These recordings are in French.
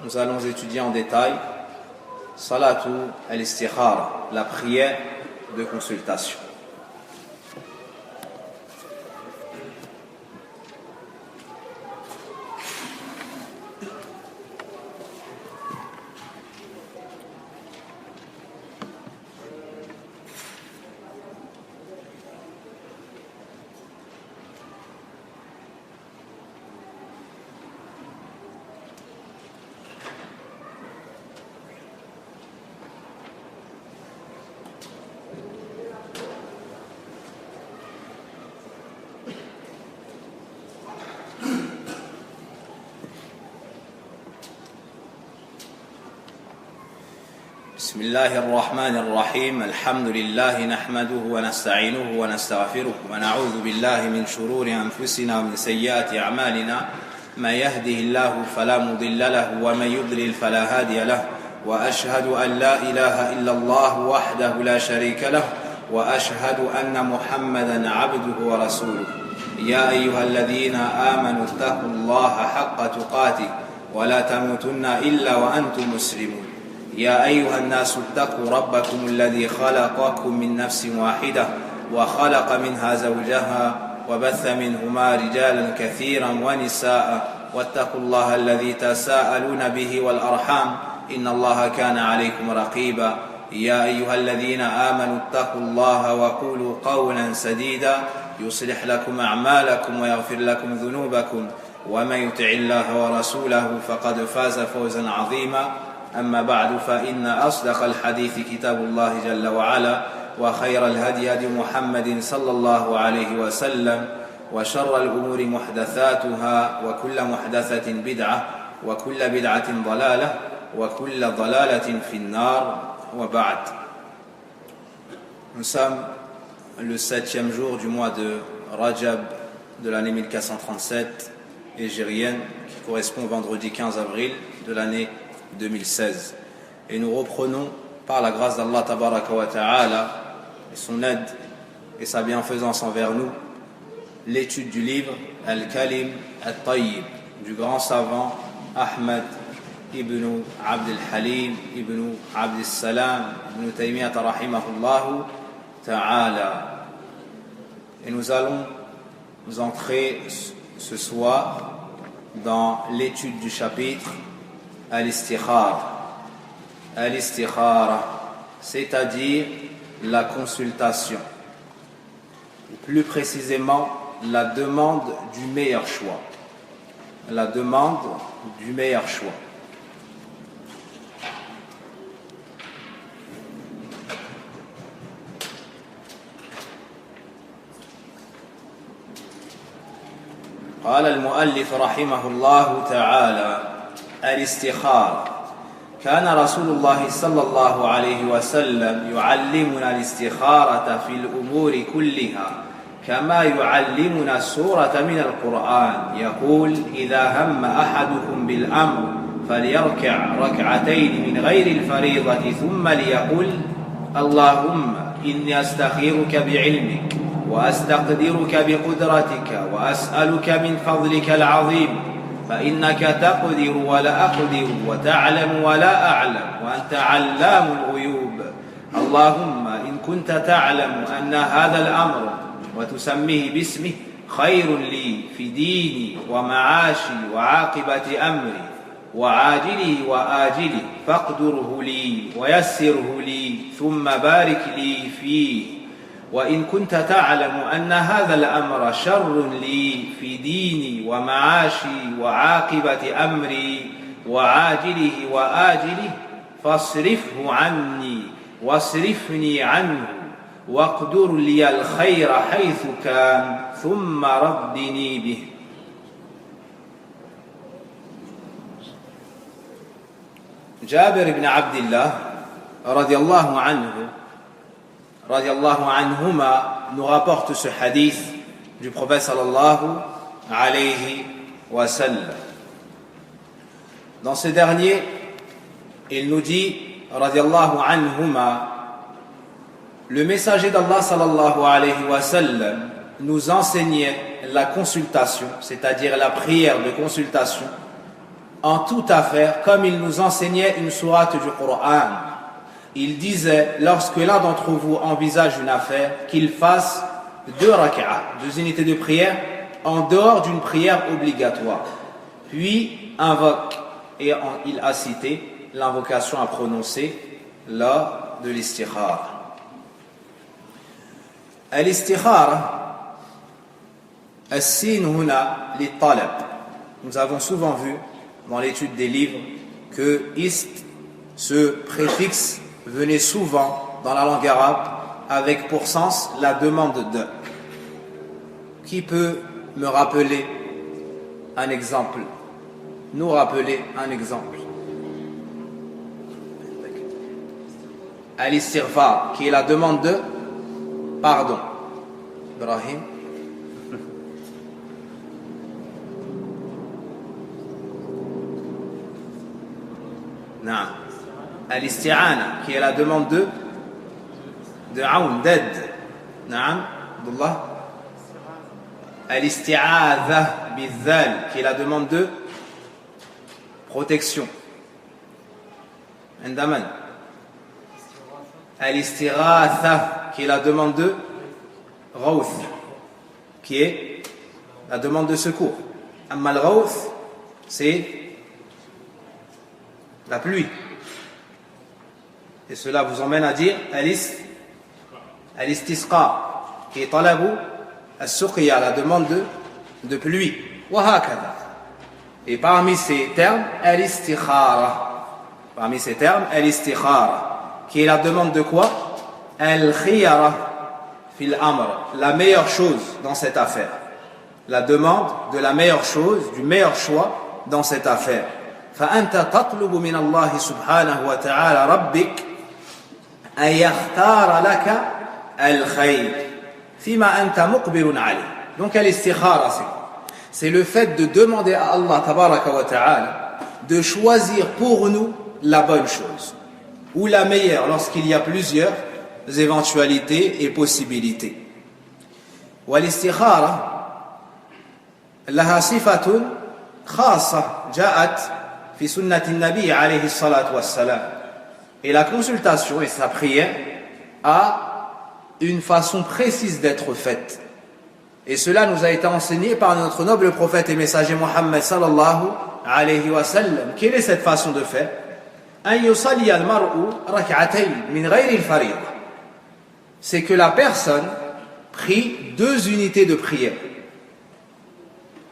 Nous allons étudier en détail Salatu al-Istikhara, la prière de consultation. بسم الله الرحمن الرحيم الحمد لله نحمده ونستعينه ونستغفره ونعوذ بالله من شرور أنفسنا ومن سيئات أعمالنا من يهده الله فلا مضل له ومن يضلل فلا هادي له وأشهد أن لا إله إلا الله وحده لا شريك له وأشهد أن محمدا عبده ورسوله يا أيها الذين آمنوا اتقوا الله حق تقاته ولا تموتن إلا وأنتم مسلمون يا أيها الناس اتقوا ربكم الذي خلقكم من نفس واحدة وخلق منها زوجها وبث منهما رجالا كثيرا ونساء واتقوا الله الذي تساءلون به والأرحام إن الله كان عليكم رقيبا يا أيها الذين آمنوا اتقوا الله وقولوا قولا سديدا يصلح لكم أعمالكم ويغفر لكم ذنوبكم ومن يطع الله ورسوله فقد فاز فوزا عظيما أما بعد فإن أصدق الحديث كتاب الله جل وعلا وخير الهدي هدي محمد صلى الله عليه وسلم وشر الأمور محدثاتها وكل محدثة بدعة وكل بدعة ضلالة وكل ضلالة في النار وبعد. Nous sommes le 7e jour du mois de Rajab de l'année 1437 hégérienne qui correspond au vendredi 15 avril de l'année 2016. Et nous reprenons par la grâce d'Allah Tabaraka wa Ta'ala et son aide et sa bienfaisance envers nous l'étude du livre Al-Kalim Al-Tayyib du grand savant Ahmad ibn Abd al-Halim ibn Abd al-Salam ibn Taymiyyah rahimahullah Ta'ala. Et nous allons nous entrer ce soir dans l'étude du chapitre Al-Istikhara, c'est-à-dire la consultation, plus précisément la demande du meilleur choix. La demande du meilleur choix. قال المؤلف رحمه الله تعالى الاستخارة كان رسول الله صلى الله عليه وسلم يعلمنا الاستخارة في الأمور كلها كما يعلمنا السورة من القرآن يقول إذا هم أحدكم بالأمر فليركع ركعتين من غير الفريضة ثم ليقل اللهم إني أستخيرك بعلمك وأستقدرك بقدرتك وأسألك من فضلك العظيم فإنك تقدر ولا أقدر وتعلم ولا أعلم وأنت علام الغيوب اللهم إن كنت تعلم أن هذا الأمر وتسميه باسمه خير لي في ديني ومعاشي وعاقبة أمري وعاجله وآجله فاقدره لي ويسره لي ثم بارك لي فيه وإن كنت تعلم أن هذا الأمر شر لي في ديني ومعاشي وعاقبة أمري وعاجله وآجله فاصرفه عني واصرفني عنه واقدر لي الخير حيث كان ثم ردني به. جابر بن عبد الله رضي الله عنه radiallahu anhuma nous rapporte ce hadith du prophète sallallahu alayhi wa sallam. Dans ce dernier, il nous dit radiallahu anhuma, le messager d'Allah sallallahu alayhi wa sallam nous enseignait la consultation, c'est-à-dire la prière de consultation en toute affaire, comme il nous enseignait une sourate du Coran. Il disait, lorsque l'un d'entre vous envisage une affaire, qu'il fasse 2 rak'ah, 2 unités de prière, en dehors d'une prière obligatoire. Puis invoque, et il a cité l'invocation à prononcer lors de l'istikhara. Al-istikhara, as-sin huna li-talab. Nous avons souvent vu dans l'étude des livres que ist, ce préfixe, venait souvent dans la langue arabe avec pour sens la demande de. Qui peut me rappeler un exemple? Nous rappeler un exemple. Al-istighfar, qui est la demande de pardon. Ibrahim. Non. Al-isti'ana, qui est la demande de aoun, d'aide. Naam, Abdullah. Al-isti'adha bizal, qui est la demande de protection. Indaman. Al-istighatha, qui est la demande de ghawth, qui est la demande de secours. Amma al-ghawth, c'est la pluie. Et cela vous emmène à dire al-istisqa, qui est talabu as-suqya, la demande de pluie. Wa hakadha. Et parmi ces termes, al-istikhara. Parmi ces termes, al-istikhara, qui est la demande de quoi? Al-khiyara fil amr, la meilleure chose dans cette affaire. La demande de la meilleure chose, du meilleur choix dans cette affaire. فأنت تطلب من الله سبحانه وتعالى ربك أن يختار لك الخير فيما أنت مقبل عليه. Donc al-istikhara, c'est le fait de demander à Allah tabaraka wa ta'ala de choisir pour nous la bonne chose ou la meilleure lorsqu'il y a plusieurs éventualités et possibilités. Wal-istikhara laha sifatun khassa ja'at fi sunnati nabi alayhi salatu wassalam. Et la consultation et sa prière a une façon précise d'être faite. Et cela nous a été enseigné par notre noble prophète et messager Muhammad sallallahu alayhi wa sallam. Quelle est cette façon de faire? An yusalli al-mar'u rak'atayn min ghayri al-fariida. C'est que la personne prie 2 unités de prière,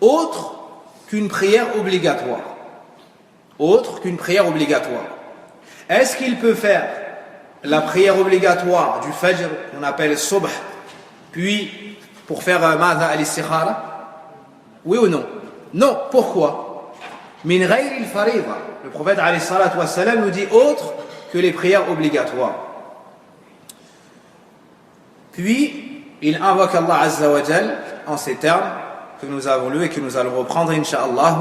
autre qu'une prière obligatoire. Autre qu'une prière obligatoire. Est-ce qu'il peut faire la prière obligatoire du Fajr, qu'on appelle Subh, puis pour faire Madha al-Istikhara? Oui ou non? Non. Pourquoi? Min ghayri al-farida. Le prophète alayhi salatu wassalam nous dit autre que les prières obligatoires. Puis il invoque Allah Azza wa Jal en ces termes que nous avons lus et que nous allons reprendre insha'Allah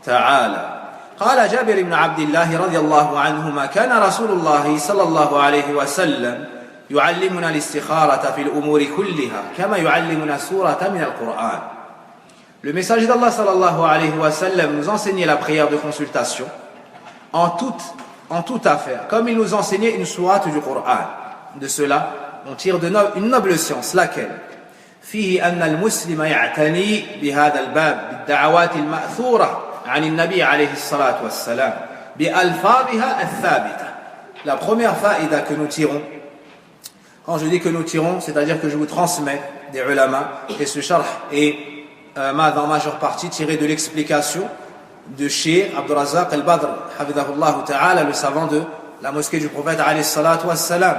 ta'ala. قال جابر بن عبد الله رضي الله عنهما كان رسول الله صلى الله عليه وسلم يعلمنا الاستخارة في الأمور كلها كما يعلمنا سورة من القرآن. Le messager d'Allah sallallahu alayhi wa sallam nous enseignait la prière de consultation en toute affaire, comme il nous enseignait une sourate du Coran. De cela, on tire une noble science, laquelle فيه أن المسلم يعتني بهذا الباب بالدعوات المأثورة عن النبي عليه الصلاة والسلام بألفاظها الثابتة. La première faïda que nous tirons, quand je dis que nous tirons, c'est-à-dire que je vous transmets des ulama, et ce sharh est en majeure partie tiré de l'explication de Cheikh Abdul Razak al-Badr, hafidhahullah ta'ala, le savant de la mosquée du prophète alayhi salatu wassalam.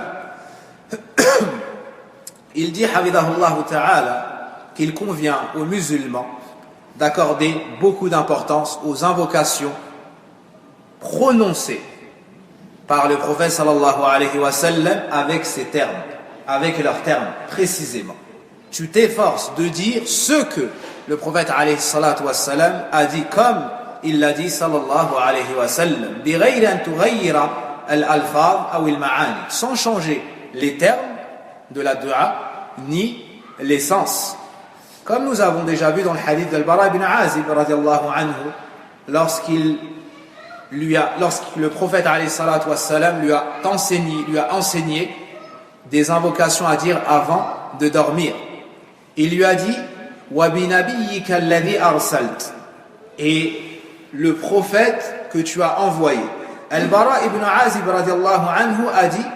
Il dit hafidhahullah ta'ala qu'il convient aux musulmans d'accorder beaucoup d'importance aux invocations prononcées par le prophète sallallahu alayhi wa sallam avec ses termes, avec leurs termes précisément. Tu t'efforces de dire ce que le prophète alayhi salatu wa sallam a dit comme il l'a dit sallallahu alayhi wa sallam, bighayri an tughayyira al-alfaz ou al-ma'ani, sans changer les termes de la dua ni les sens. Comme nous avons déjà vu dans le hadith d'Al-Bara ibn Azib radiallahu anhu, lorsqu'il lorsque le prophète alayhi salatu wassalam lui a enseigné des invocations à dire avant de dormir. Il lui a dit wa bi nabiyyika alladhi arsalt, et le prophète que tu as envoyé. Al-Bara ibn Azib radiyallahu anhu a dit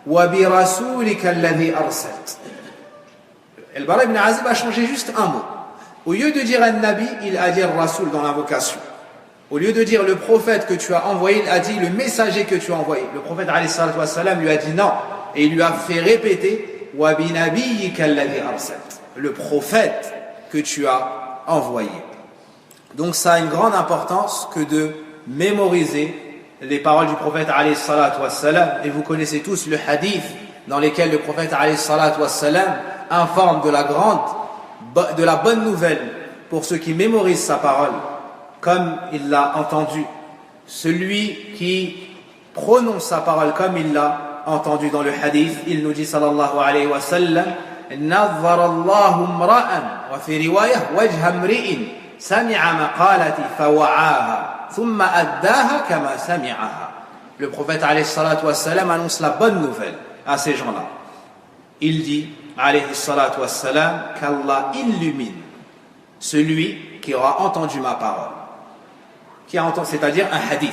wa bi rasulika alladhi arsalt. Al-Bara ibn Azib a changé juste un mot. Au lieu de dire al-Nabi, il a dit Rasoul dans l'invocation. Au lieu de dire le prophète que tu as envoyé, il a dit le messager que tu as envoyé. Le prophète alayhi salatu wassalam lui a dit non, et il lui a fait répéter wa bi nabiyyika alladhi arsalt, le prophète que tu as envoyé. Donc ça a une grande importance que de mémoriser les paroles du prophète alayhi salatu wassalam. Et vous connaissez tous le hadith dans lequel le prophète alayhi salatu wassalam informe de la bonne nouvelle pour ceux qui mémorisent sa parole, comme il l'a entendu. Celui qui prononce sa parole comme il l'a entendu dans le hadith, il nous dit sallallahu alayhi wa sallam نظر الله امرأ وفي رواية وجه امرئ سمع مقالتي فوعاها ثم أداها كما سمعها. Le prophète alayhi salatu wassalam annonce la bonne nouvelle à ces gens-là. Il dit alayhi salatu wassalam qu'Allah illumine celui qui aura entendu ma parole, c'est-à-dire un hadith,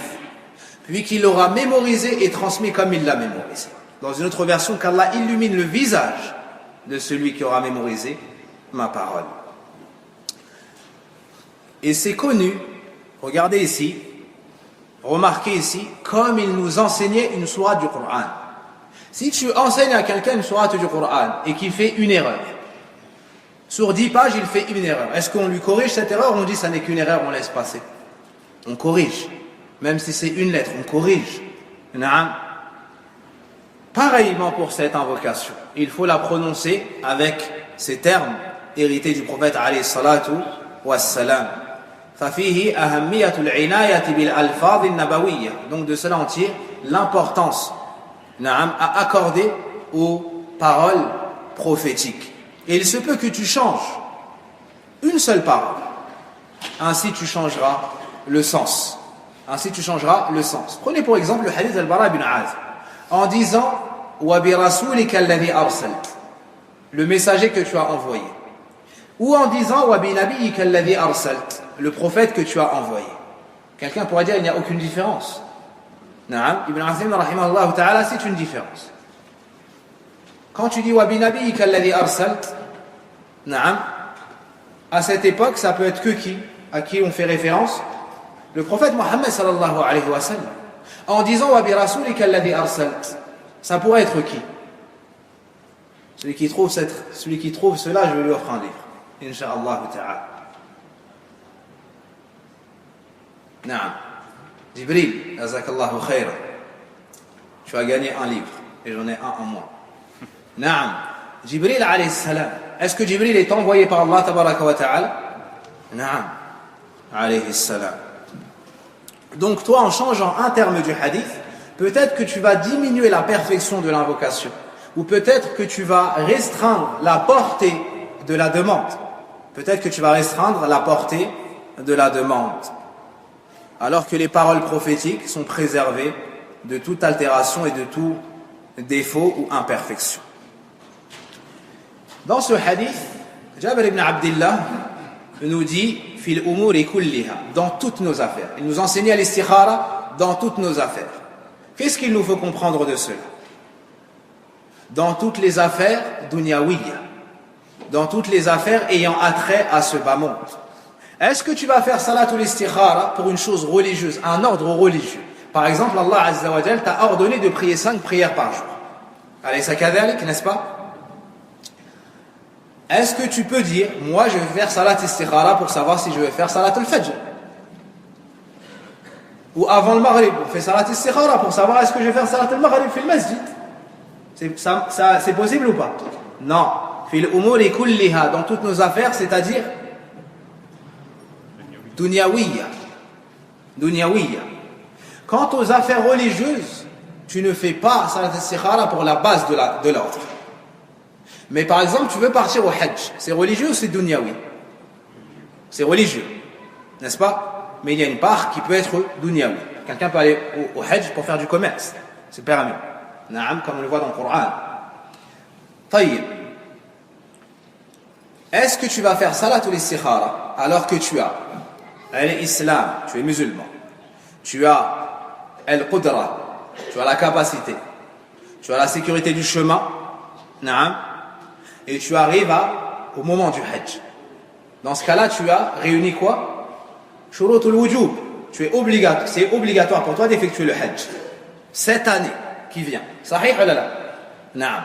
puis qu'il l'aura mémorisé et transmis comme il l'a mémorisé. Dans une autre version, qu'Allah illumine le visage de celui qui aura mémorisé ma parole. Et c'est connu, regardez ici, remarquez ici, comme il nous enseignait une sourate du Coran. Si tu enseignes à quelqu'un une sourate du Coran et qu'il fait une erreur, sur 10 pages il fait une erreur, est-ce qu'on lui corrige cette erreur ou on dit ça n'est qu'une erreur, on laisse passer? On corrige, même si c'est une lettre, on corrige. Pareillement pour cette invocation, il faut la prononcer avec ces termes hérités du prophète alayhi salatu wassalam. فَفِيهِ أَهَمِّيَةُ الْعِنَايَةِ بِالْأَلْفَاظِ النَّبَوِيَّةِ. Donc de cela on tire l'importance à accorder aux paroles prophétiques. Et il se peut que tu changes une seule parole, ainsi tu changeras le sens. Prenez pour exemple le hadith d'Al-Bara ibn Azib, en disant wa bi rasulika alladhi arsalt, le messager que tu as envoyé, ou en disant wa bi nabiyyika alladhi arsalt, le prophète que tu as envoyé. Quelqu'un pourrait dire il n'y a aucune différence. Ibn Azim rahimahullah ta'ala, c'est une différence. Quand tu dis wa bi nabiyyika alladhi arsalt, à cette époque ça peut être que qui, à qui on fait référence? Le prophète Mohammed sallallahu alayhi wa sallam. En disant wa bi rasulika alladhi arsalt, ça pourrait être qui? Celui qui trouve cela, je vais lui offrir un livre, incha'Allah ta'ala. Naam. Jibril, jazakallahu khayran. Tu as gagné un livre et j'en ai un en moi. Naam. Jibril alayhi salam. Est-ce que Jibril est envoyé par Allah tabaraka wa ta'ala? Naam. Alayhi salam. Donc toi, en changeant un terme du hadith, peut-être que tu vas diminuer la perfection de l'invocation, ou peut-être que tu vas restreindre la portée de la demande. Alors que les paroles prophétiques sont préservées de toute altération et de tout défaut ou imperfection. Dans ce hadith, Jabir ibn Abdillah nous dit fil umuri kulliha, dans toutes nos affaires. Il nous enseignait l'istikhara dans toutes nos affaires. Qu'est-ce qu'il nous faut comprendre de cela? Dans toutes les affaires dunyawiyya, dans toutes les affaires ayant attrait à ce bas monde. Est-ce que tu vas faire salatul istikhara pour une chose religieuse, un ordre religieux? Par exemple, Allah Azza wa Jal t'a ordonné de prier 5 prières par jour. Alaysa kadhalik, n'est-ce pas? Est-ce que tu peux dire, moi je vais faire salat istikhara pour savoir si je vais faire salat al-fajr? Ou avant le maghrib, on fait salat istikhara pour savoir est-ce que je vais faire salat al-maghrib fil masjid? C'est possible ou pas? Non. Fil umuri kulliha, dans toutes nos affaires, c'est-à-dire dunyawiyya. Quant aux affaires religieuses, tu ne fais pas salat istikhara pour la base de l'ordre. Mais par exemple, tu veux partir au Hajj, c'est religieux ou c'est dunyawi? C'est religieux, n'est-ce pas? Mais il y a une part qui peut être dunyawi. Quelqu'un peut aller au Hajj pour faire du commerce. C'est permis. Naam, comme on le voit dans le Coran. Taïb. Est-ce que tu vas faire salatul istikhara alors que tu as l'islam, tu es musulman, tu as al-qudra, tu as la capacité, tu as la sécurité du chemin, naam, et tu arrives au moment du Hajj. Dans ce cas-là, tu as réuni quoi? Shurutul wujub. C'est obligatoire pour toi d'effectuer le Hajj. Cette année qui vient. Sahih ou la? Naam.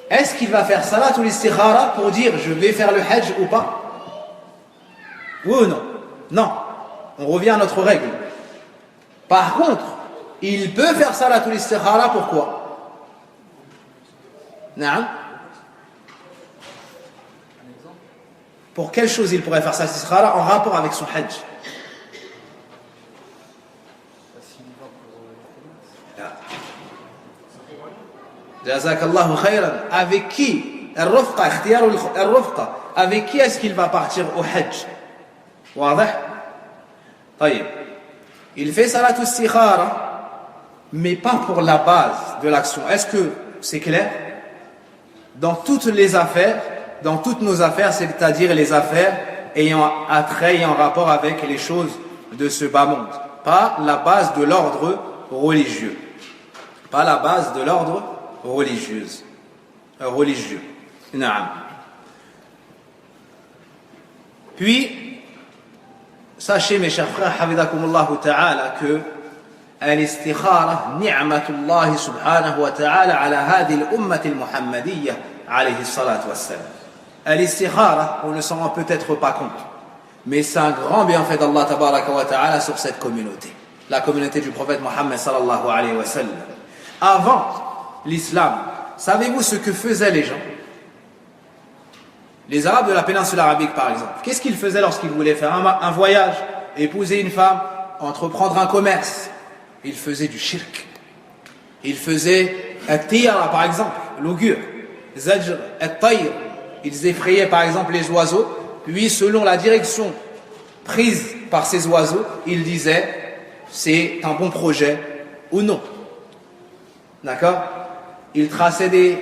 Est-ce qu'il va faire salatul istikhara pour dire je vais faire le Hajj ou pas? Oui ou non? Non. On revient à notre règle. Par contre, il peut faire salatul istikhara pourquoi? Naam. Pour quelle chose il pourrait faire salatul istikhara en rapport avec son Hajj? Jazakallahu khayran. Avec qui? Avec qui est-ce qu'il va partir au Hajj? طيب. Il fait salatul istikhara, mais pas pour la base de l'action. Est-ce que c'est clair? Dans toutes les affaires, dans toutes nos affaires, c'est-à-dire les affaires ayant attrait et en rapport avec les choses de ce bas monde. Pas la base de l'ordre religieux. Pas la base de l'ordre religieux. Naam. Puis, sachez mes chers frères, hafidakumullahu ta'ala, que al-istikhara ni'matullah subhanahu wa ta'ala ala hadhihi al-ummah al-muhammadiyya alayhi salatu wassalam. Al-istikhara, on ne s'en rend peut-être pas compte, mais c'est un grand bienfait d'Allah tabaraka wa ta'ala sur cette communauté, la communauté du prophète Mohammed sallallahu alayhi wa sallam. Avant l'islam, savez-vous ce que faisaient les gens? Les Arabes de la péninsule arabique, par exemple, qu'est-ce qu'ils faisaient lorsqu'ils voulaient faire un voyage, épouser une femme, entreprendre un commerce? Ils faisaient du shirk. Ils faisaient at-tiyara, par exemple, l'augure, zajr, at-tayr. Ils effrayaient, par exemple, les oiseaux, puis selon la direction prise par ces oiseaux, ils disaient c'est un bon projet ou non. D'accord? Ils traçaient des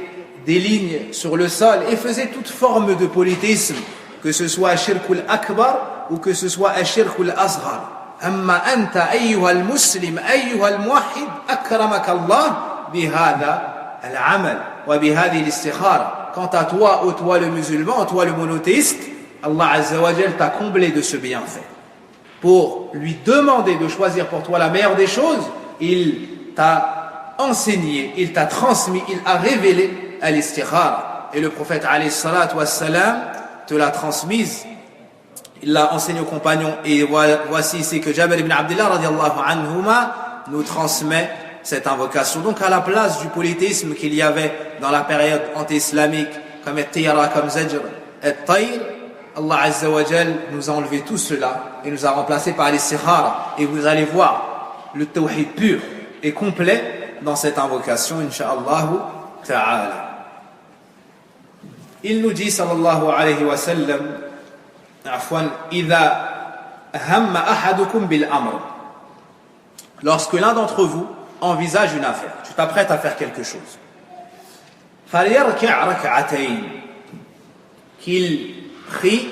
lignes sur le sol et faisaient toute forme de polythéisme, que ce soit ashirkul akbar ou que ce soit ashirkul asghar. Amma anta ayyuha al-muslim ayyuha al-muwahhid akramaka Allah bihadha al-amal wa bihadhi al-istikhara. Quant à toi, ô toi le musulman, ô toi le monothéiste, Allah Azza wa Jal t'a comblé de ce bienfait. Pour lui demander de choisir pour toi la meilleure des choses, il t'a enseigné, il t'a transmis, il a révélé al-istikhara. Et le prophète alayhi salatu wassalam te l'a transmise. Il l'a enseigné aux compagnons. Et voici ici que Jabir ibn Abdullah radiallahu anhuma nous transmet cette invocation. Donc à la place du polythéisme qu'il y avait dans la période anti-islamique, comme at-tiyara, comme zajr, at-tayr, Allah Azza wa Jal nous a enlevé tout cela et nous a remplacé par l'istikhara. Et vous allez voir le tawhid pur et complet dans cette invocation, incha'Allah ta'ala. Il nous dit, sallallahu alayhi wa sallam, idha hamma ahadukum bil amr. Lorsque l'un d'entre vous envisage une affaire, tu t'apprêtes à faire quelque chose, falyarka' rak'atayn, qu'il prie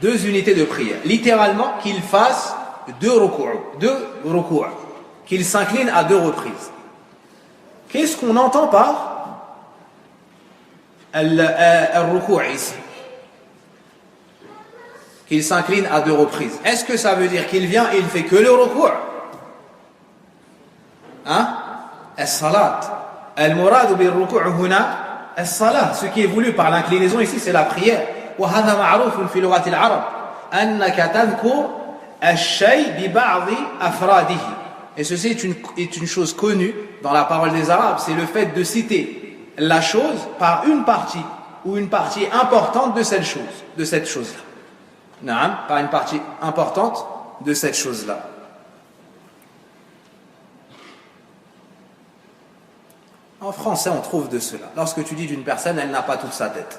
2 unités de prière, littéralement qu'il fasse 2 ruku'u, qu'il s'incline à 2 reprises. Qu'est-ce qu'on entend par al-ruku' ici? Qu'il s'incline à 2 reprises. Est-ce que ça veut dire qu'il vient et il fait que le ruku'? Hein? As-salat. Al-murad bil ruku' huna as-salat. Ce qui est voulu par l'inclinaison ici, c'est la prière. وهذا معروف في لغة العرب أنك تذكر الشيء ببعض أفراده. Et ceci est une chose connue dans la parole des Arabes, c'est le fait de citer la chose par une partie ou une partie importante de cette chose-là. Naam, par une partie importante de cette chose-là. En français, on trouve de cela. Lorsque tu dis d'une personne, elle n'a pas toute sa tête.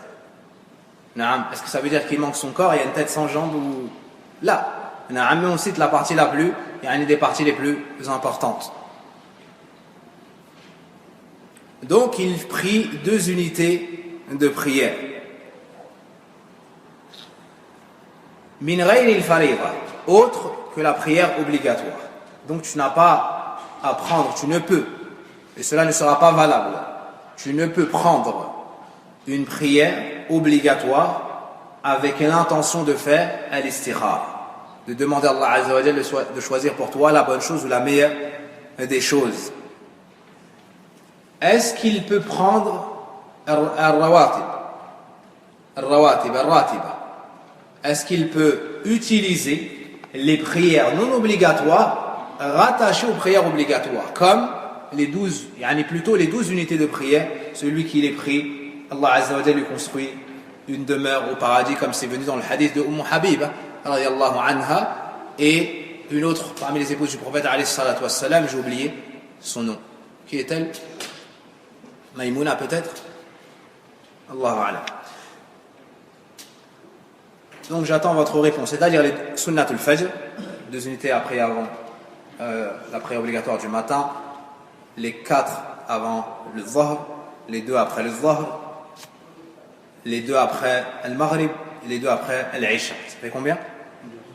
Naam, est-ce que ça veut dire qu'il manque son corps, il y a une tête sans jambes ou... Là, Mais on cite la partie la plus, une des parties les plus importantes. Donc il prit 2 unités de prière. Min ghayri al-fariida, autre que la prière obligatoire. Donc tu n'as pas à prendre, tu ne peux, et cela ne sera pas valable, tu ne peux prendre une prière obligatoire avec l'intention de faire al-istikhara, de demander à Allah Azza wa Jalla de choisir pour toi la bonne chose ou la meilleure des choses. Est-ce qu'il peut prendre al-ratiba? Est-ce qu'il peut utiliser les prières non obligatoires rattachées aux prières obligatoires, comme les 12, plutôt les 12 unités de prière? Celui qui les prie, Allah Azza wa Jalla lui construit une demeure au paradis, comme c'est venu dans le hadith de Habiba radiyallahu anha, et une autre parmi les épouses du prophète alayhi salatu wassalam, j'ai oublié son nom. Qui est-elle? Maïmouna peut-être? Allahu a'lam. Donc j'attends votre réponse, c'est-à-dire les sunnatul fajr, 2 unités après avant la prière obligatoire du matin, les 4 avant le dhahr, les 2 après le dhahr, les 2 après le maghrib et les 2 après l'isha. Ça fait combien?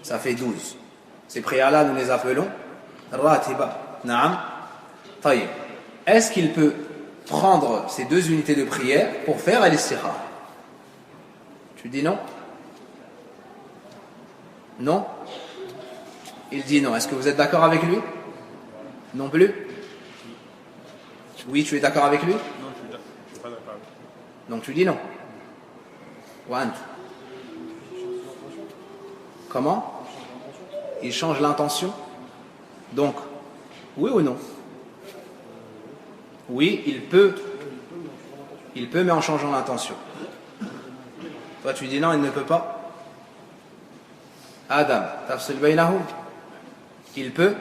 Ça fait 12. Ces prières-là, nous les appelons ratiba. Naam. Taïb. Est-ce qu'il peut prendre ces 2 unités de prière pour faire al-istikhara? Tu dis non? Non? Il dit non. Est-ce que vous êtes d'accord avec lui? Non plus? Oui, tu es d'accord avec lui? Non, je suis pas d'accord. Donc tu dis non. Comment? Il change l'intention? Donc, oui ou non? Oui, il peut, mais en changeant l'intention. Toi, tu dis non, il ne peut pas. Adam, tafsil baynahu. Il peut.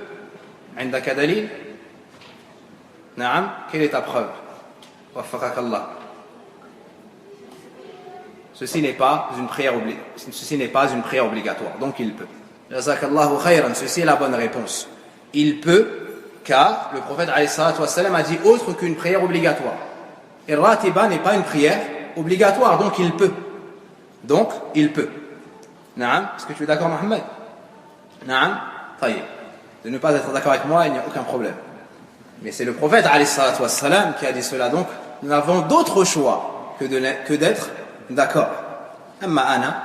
عندك دليل؟ نعم. Quelle est ta preuve? وفقك الله. Ceci n'est pas une prière obligatoire. Donc il peut. Jazakallahu khayran. Ceci est la bonne réponse. Il peut, car le prophète alayhi salatu wassalam a dit autre qu'une prière obligatoire. Et ratiba n'est pas une prière obligatoire, donc il peut. Donc il peut. Naam. Est-ce que tu es d'accord, Mohamed? Naam. Taïb. De ne pas être d'accord avec moi, il n'y a aucun problème. Mais c'est le prophète alayhi salatu wassalam qui a dit cela. Donc nous n'avons d'autre choix que d'être d'accord. Amma ana,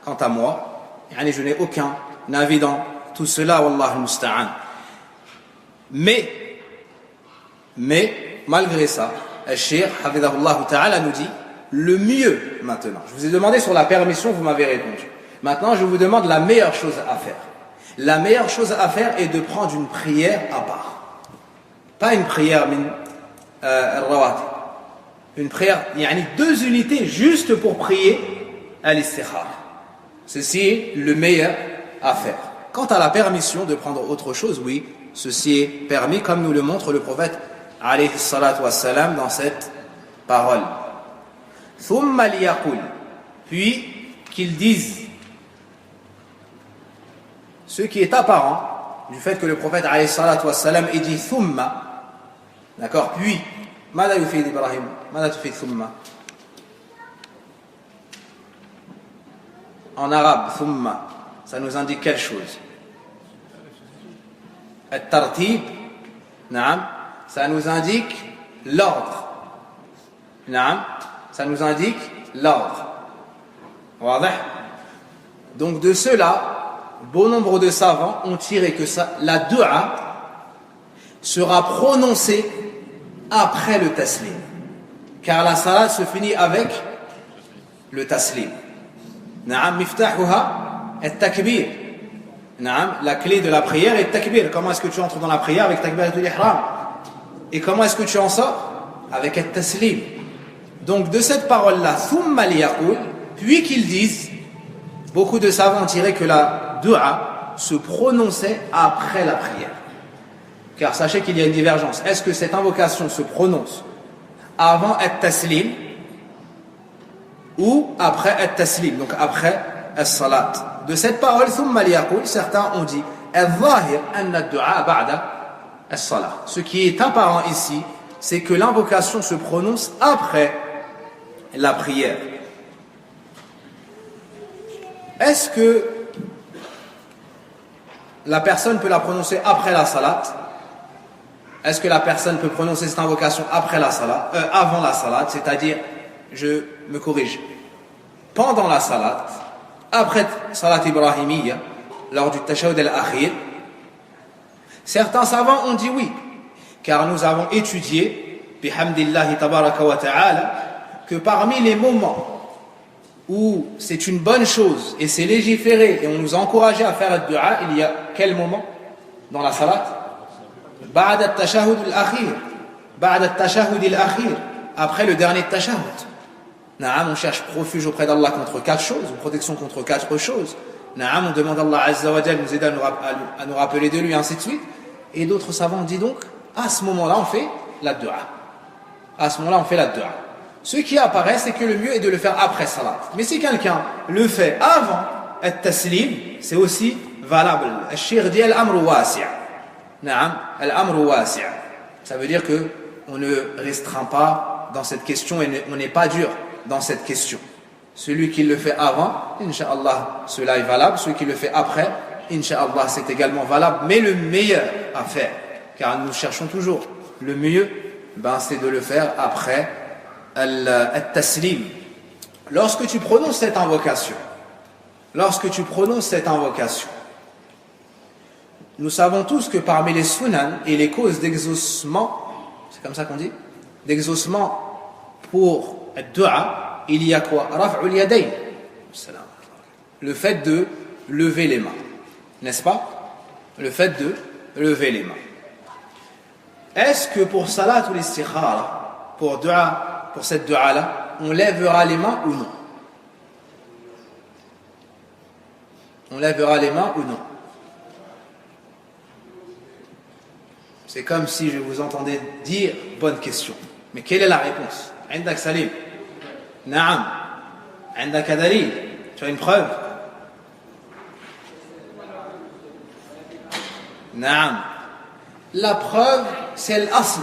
quant à moi, je n'ai aucun avis dans tout cela, wallahu musta'an. Mais, malgré ça, le Cheikh, hafidhahullah ta'ala, nous dit le mieux maintenant. Je vous ai demandé sur la permission, vous m'avez répondu. Maintenant, je vous demande la meilleure chose à faire. La meilleure chose à faire est de prendre une prière à part. Pas une prière rawati. Une prière, il y a 2 unités juste pour prier à l'istikhara. Ceci est le meilleur à faire. Quant à la permission de prendre autre chose, oui, ceci est permis, comme nous le montre le prophète alayhi salatu wassalam dans cette parole. Thumma liyaqul, puis qu'ils disent. Ce qui est apparent du fait que le prophète alayhi salatu wassalam ait dit thumma, d'accord, puis, ماذا يفيد إبراهيم؟ ماذا تفيد ثم؟ En arabe, thumma, ça nous indique quelle chose? At-tartib, naam, ça nous indique l'ordre. Naam, ça nous indique l'ordre. Wadih? Donc de cela, bon nombre de savants ont tiré que la dua sera prononcée après le taslim, car la salat se finit avec le taslim. Na'am, miftahuha at-takbir. Na'am, la clé de la prière est takbir. Comment est-ce que tu entres dans la prière? Avec takbiratul ihram. Et comment est-ce que tu en sors? Avec at-taslim. Donc de cette parole-là, thumma liyaqul, puis qu'ils disent, beaucoup de savants ont tiré que la dua se prononçait après la prière. Car sachez qu'il y a une divergence. Est-ce que cette invocation se prononce avant at-taslim ou après at-taslim, donc après as-salat. De cette parole, ثم ليقول, certains ont dit, الظاهر أن الدعاء بعد الصلاة. Ce qui est apparent ici, c'est que l'invocation se prononce après la prière. Est-ce que la personne peut la prononcer après la salat? Est-ce que la personne peut prononcer cette invocation après la salat, avant la salat, c'est-à-dire, je me corrige, pendant la salat, après salat ibrahimiyya, lors du tashahhud al-akhir? Certains savants ont dit oui, car nous avons étudié, bihamdillahi tabaraka wa ta'ala, que parmi les moments où c'est une bonne chose et c'est légiféré et on nous a encouragé à faire le dua, il y a quel moment dans la salat? بعد التشهد الأخير بعد التشهد الأخير, après le dernier tashahhud. Naam, on cherche refuge auprès d'Allah contre 4 choses, ou protection contre 4 choses. Naam, on demande à Allah Azza wa Jal nous aider à nous rappeler de lui, ainsi de suite. Et d'autres savants ont dit donc, à ce moment-là on fait la dua. À ce moment-là on fait la dua. Ce qui apparaît, c'est que le mieux est de le faire après salat. Mais si quelqu'un le fait avant at-taslim, c'est aussi valable. Al-shir dit al-amru wasi'. Na'am, al-amru wasi'. Ça veut dire que on ne restreint pas dans cette question et on n'est pas dur dans cette question. Celui qui le fait avant, incha'Allah, cela est valable. Celui qui le fait après, incha'Allah, c'est également valable. Mais le meilleur à faire, car nous cherchons toujours le mieux, c'est de le faire après al-taslim. Lorsque tu prononces cette invocation, nous savons tous que parmi les sunan et les causes d'exaucement, c'est comme ça qu'on dit, d'exaucement pour dua, il y a quoi? Raf'ul yadayn, le fait de lever les mains, n'est-ce pas? Le fait de lever les mains. Est-ce que pour salat ou l'istikhara, pour dua, pour cette dua-là, on lèvera les mains ou non? On lèvera les mains ou non? C'est comme si je vous entendais dire bonne question. Mais quelle est la réponse? Indak Salim. Naam. Indak Dalil. Tu as une preuve? Naam. La preuve, c'est l'asl.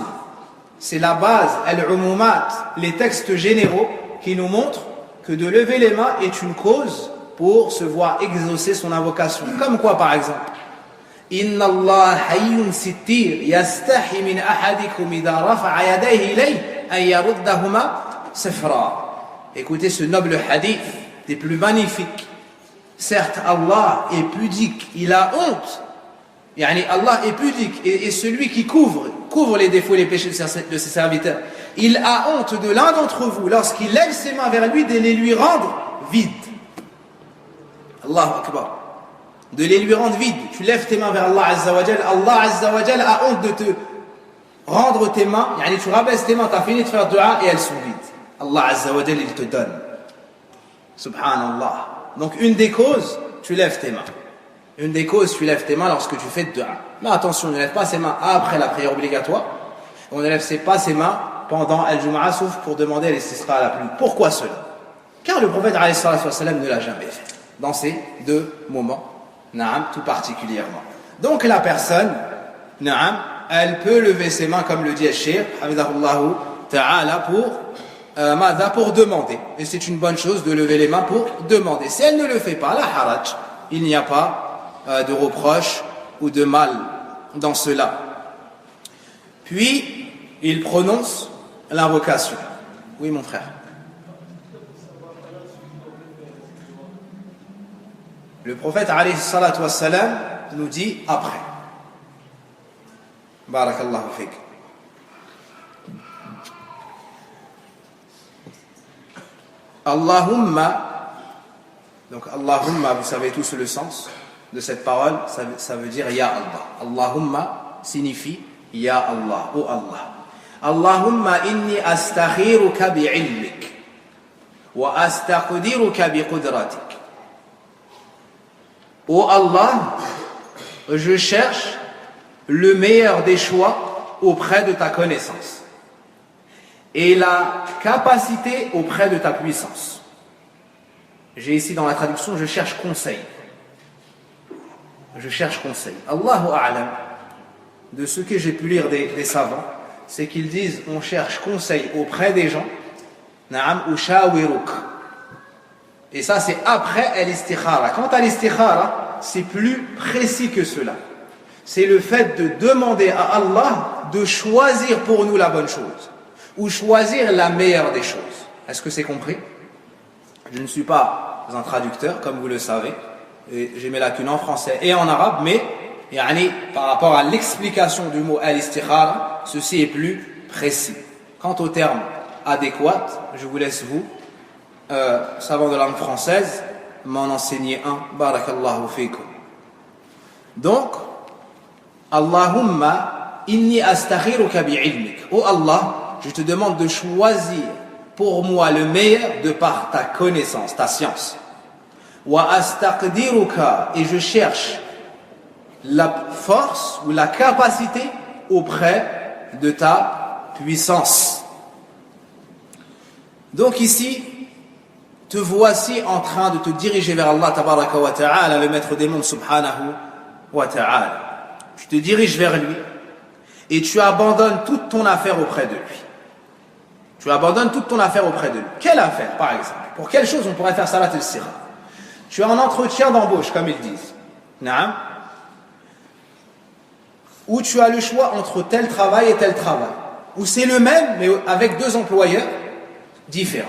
C'est la base, al-umumat, les textes généraux qui nous montrent que de lever les mains est une cause pour se voir exaucer son invocation. Comme quoi, par exemple? Inna Allah hayyun sittir yastahi min ahadikum idha rafa'a yadayhi ilayhi an yaruddahuma sifra. Écoutez ce noble hadith des plus magnifiques. Certes, Allah est pudique, il a honte. Yani Allah est pudique et celui qui couvre les défauts et les péchés de ses serviteurs. Il a honte de l'un d'entre vous lorsqu'il lève ses mains vers lui de les lui rendre vides. Allahu Akbar. De les lui rendre vides. Tu lèves tes mains vers Allah Azza wa Jal. Allah Azza wa Jal a honte de te rendre tes mains. Yani tu rabaisses tes mains, tu as fini de faire dua et elles sont vides. Allah Azza wa Jal, il te donne. Subhanallah. Donc une des causes, tu lèves tes mains. Une des causes, tu lèves tes mains lorsque tu fais dua. Mais attention, on ne lève pas ses mains après la prière obligatoire. On ne lève pas ses mains pendant Al-Jumu'ah, sauf pour demander l'istisqa à la pluie. Pourquoi cela? Car le prophète alayhi salatu wa salam ne l'a jamais fait. Dans ces 2 moments. Naam, tout particulièrement. Donc la personne, naam, elle peut lever ses mains comme le dit al-Shaykh, hamidahullahu ta'ala, pour demander. Et c'est une bonne chose de lever les mains pour demander. Si elle ne le fait pas, la haraj, il n'y a pas de reproche ou de mal dans cela. Puis, il prononce l'invocation. Oui, mon frère. Le prophète alayhi salatu wassalam nous dit après. Barakallahu fik. Allahumma. Donc Allahumma, vous savez tous le sens de cette parole, ça veut dire Ya Allah. Allahumma signifie Ya Allah, oh Allah. Allahumma inni astakhiruka bi'ilmik wa astaqdiruka biqudratik. Oh Allah, je cherche le meilleur des choix auprès de ta connaissance et la capacité auprès de ta puissance. J'ai ici dans la traduction, je cherche conseil. Je cherche conseil. Allahu a'lam. De ce que j'ai pu lire des savants, c'est qu'ils disent on cherche conseil auprès des gens. Na'am ou shawiruk. Et ça c'est après al-istikhara. Quant à l'istikhara, c'est plus précis que cela. C'est le fait de demander à Allah de choisir pour nous la bonne chose ou choisir la meilleure des choses. Est-ce que c'est compris? Je ne suis pas un traducteur, comme vous le savez, et j'ai mes lacunes en français et en arabe, mais par rapport à l'explication du mot al-istikhara, ceci est plus précis. Quant au terme adéquat, je vous laisse vous, savant de langue française, m'en enseigner un. Barakallahu fikum. Donc, Allahumma inni astakhiruka bi'ilmik. Oh Allah, je te demande de choisir pour moi le meilleur de par ta connaissance, ta science. Wa astaqdiruka, et je cherche la force ou la capacité auprès de ta puissance. Donc ici, te voici en train de te diriger vers Allah tabaraka wa ta'ala, le maître des mondes subhanahu wa ta'ala. Tu te diriges vers lui et tu abandonnes toute ton affaire auprès de lui. Tu abandonnes toute ton affaire auprès de lui. Quelle affaire, par exemple? Pour quelle chose on pourrait faire salat al-sira? Tu as un entretien d'embauche, comme ils disent. Naam. Ou tu as le choix entre tel travail et tel travail. Ou c'est le même, mais avec deux employeurs différents.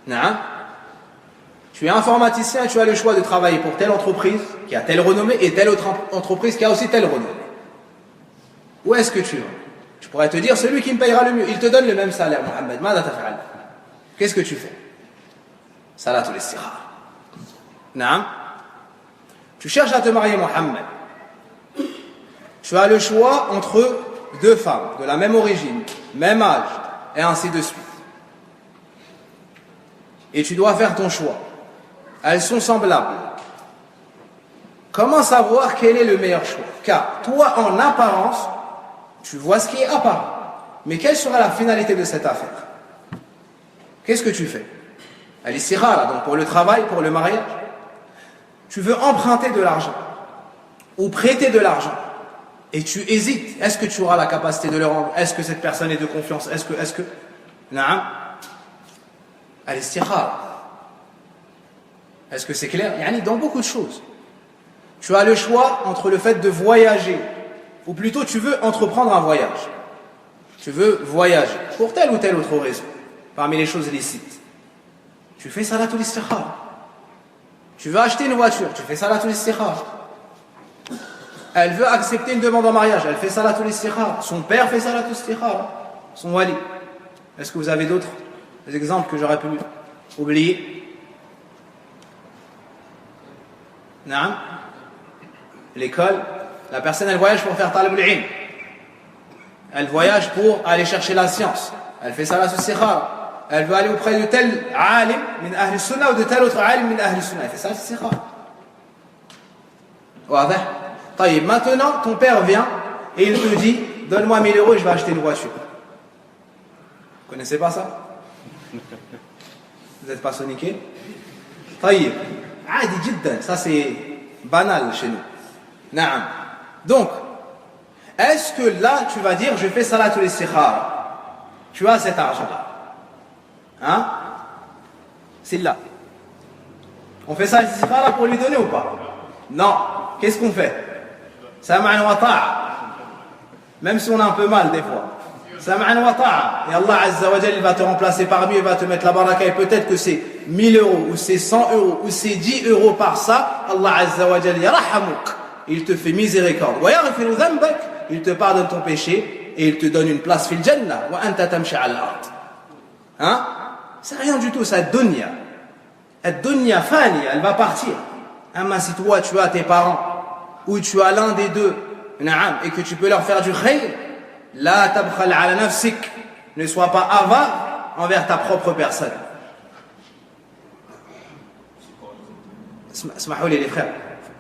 Naam. Tu es informaticien et tu as le choix de travailler pour telle entreprise qui a telle renommée et telle autre entreprise qui a aussi telle renommée. Où est-ce que tu vas? Tu pourrais te dire, celui qui me payera le mieux, il te donne le même salaire, Mohamed. Qu'est-ce que tu fais? Salatul istikhara. Naam. Tu cherches à te marier, Mohamed. Tu as le choix entre deux femmes de la même origine, même âge, et ainsi de suite. Et tu dois faire ton choix. Elles sont semblables. Comment savoir quel est le meilleur choix? Car toi, en apparence, tu vois ce qui est apparent. Mais quelle sera la finalité de cette affaire? Qu'est-ce que tu fais? Al-istikhara, donc pour le travail, pour le mariage. Tu veux emprunter de l'argent ou prêter de l'argent et tu hésites. Est-ce que tu auras la capacité de le rendre? Est-ce que cette personne est de confiance? Est-ce que Naam. Al-istikhara. Est-ce que c'est clair? Dans beaucoup de choses. Tu as le choix entre le fait de voyager, ou plutôt tu veux entreprendre un voyage. Tu veux voyager pour telle ou telle autre raison, parmi les choses licites. Tu fais salatul istikhara. Tu veux acheter une voiture, tu fais salatul istikhara. Elle veut accepter une demande en mariage, elle fait salatul istikhara. Son père fait salatul istikhara, son wali. Est-ce que vous avez d'autres exemples que j'aurais pu oublier? Naam. L'école, la personne elle voyage pour faire talab al-ilm. Elle voyage pour aller chercher la science. Elle fait salatul istikhara. Elle veut aller auprès de tel alim min ahli sunnah ou de tel autre alim min ahli sunnah. Elle fait salatul istikhara. Wadah. Taïb, maintenant ton père vient et il te dit donne-moi 1000 euros et je vais acheter une voiture. Vous connaissez pas ça? Vous n'êtes pas soniqué? Taïb. Adi jiddan, ça c'est banal chez nous. Naam. Donc, est-ce que là tu vas dire je fais salatul istikhara? Tu as cet argent-là. Hein? C'est là. On fait salatul istikhara pour lui donner ou pas? Non. Qu'est-ce qu'on fait? Sam'an wa ta'a. Même si on a un peu mal des fois. Sam'an wa ta'a. Et Allah Azza wa Jalla va te remplacer par mieux, il va te mettre la baraka. Et peut-être que c'est 1000 euros, ou c'est 100 euros, ou c'est 10 euros par ça. Allah Azza wa Jalla yarhamouk. Il te fait miséricorde. Wa yaghfiru dhanbak. Il te pardonne ton péché et il te donne une place fil jannah. Wa anta tamshi ala al-ard. Hein? C'est rien du tout, c'est dunya. Ad-dunya fani, elle va partir. Mais si toi tu as tes parents ou tu as l'un des deux, na'am, et que tu peux leur faire du khayr, la tabkhal ala nafsik, ne sois pas avare envers ta propre personne. Smahou les frères,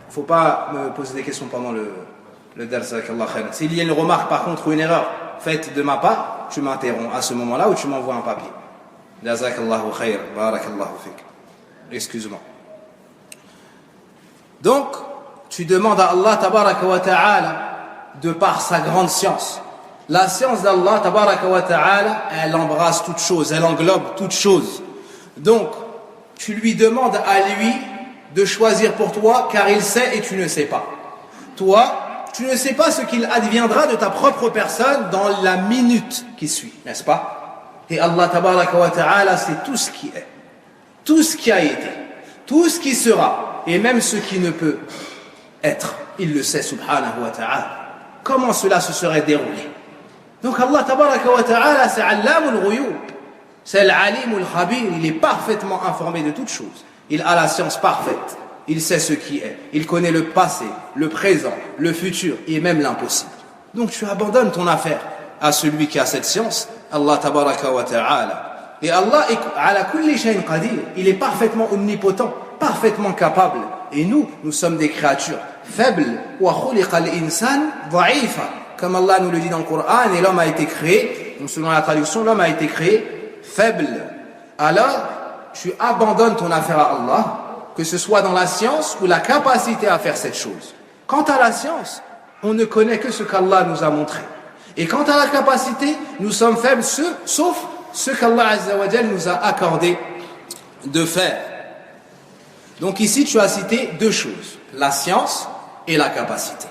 faut pas me poser des questions pendant le dars, jazakallah khair. S'il y a une remarque par contre ou une erreur faite de ma part, tu m'interromps à ce moment-là ou tu m'envoies un papier. Jazakallahu khair, barakallahu fik. Excuse-moi. Donc, tu demandes à Allah tabaraka wa ta'ala, de par sa grande science. La science d'Allah tabaraka wa ta'ala, elle embrasse toute chose, elle englobe toute chose. Donc, tu lui demandes à lui de choisir pour toi, car il sait et tu ne sais pas. Toi, tu ne sais pas ce qu'il adviendra de ta propre personne dans la minute qui suit, n'est-ce pas? Et Allah tabaraka wa ta'ala, c'est tout ce qui est, tout ce qui a été, tout ce qui sera, et même ce qui ne peut être. Il le sait, subhanahu wa ta'ala. Comment cela se serait déroulé? Donc Allah tabaraka wa ta'ala, c'est Allamul Ghuyub, c'est l'Alimul Khabir, il est parfaitement informé de toutes choses. Il a la science parfaite, il sait ce qui est, il connaît le passé, le présent, le futur et même l'impossible. Donc tu abandonnes ton affaire à celui qui a cette science, Allah tabaraka wa ta'ala. Et Allah est ala kulli shay'in qadir, il est parfaitement omnipotent, parfaitement capable. Et nous sommes des créatures faibles. Wa khuliqa al-insan dha'ifa. Comme Allah nous le dit dans le Coran, et l'homme a été créé, donc selon la traduction, l'homme a été créé faible. Alors, tu abandonnes ton affaire à Allah, que ce soit dans la science ou la capacité à faire cette chose. Quant à la science, on ne connaît que ce qu'Allah nous a montré. Et quant à la capacité, nous sommes faibles, sauf ce qu'Allah Azza wa Jal nous a accordé de faire. Donc ici, tu as cité deux choses, la science et la capacité.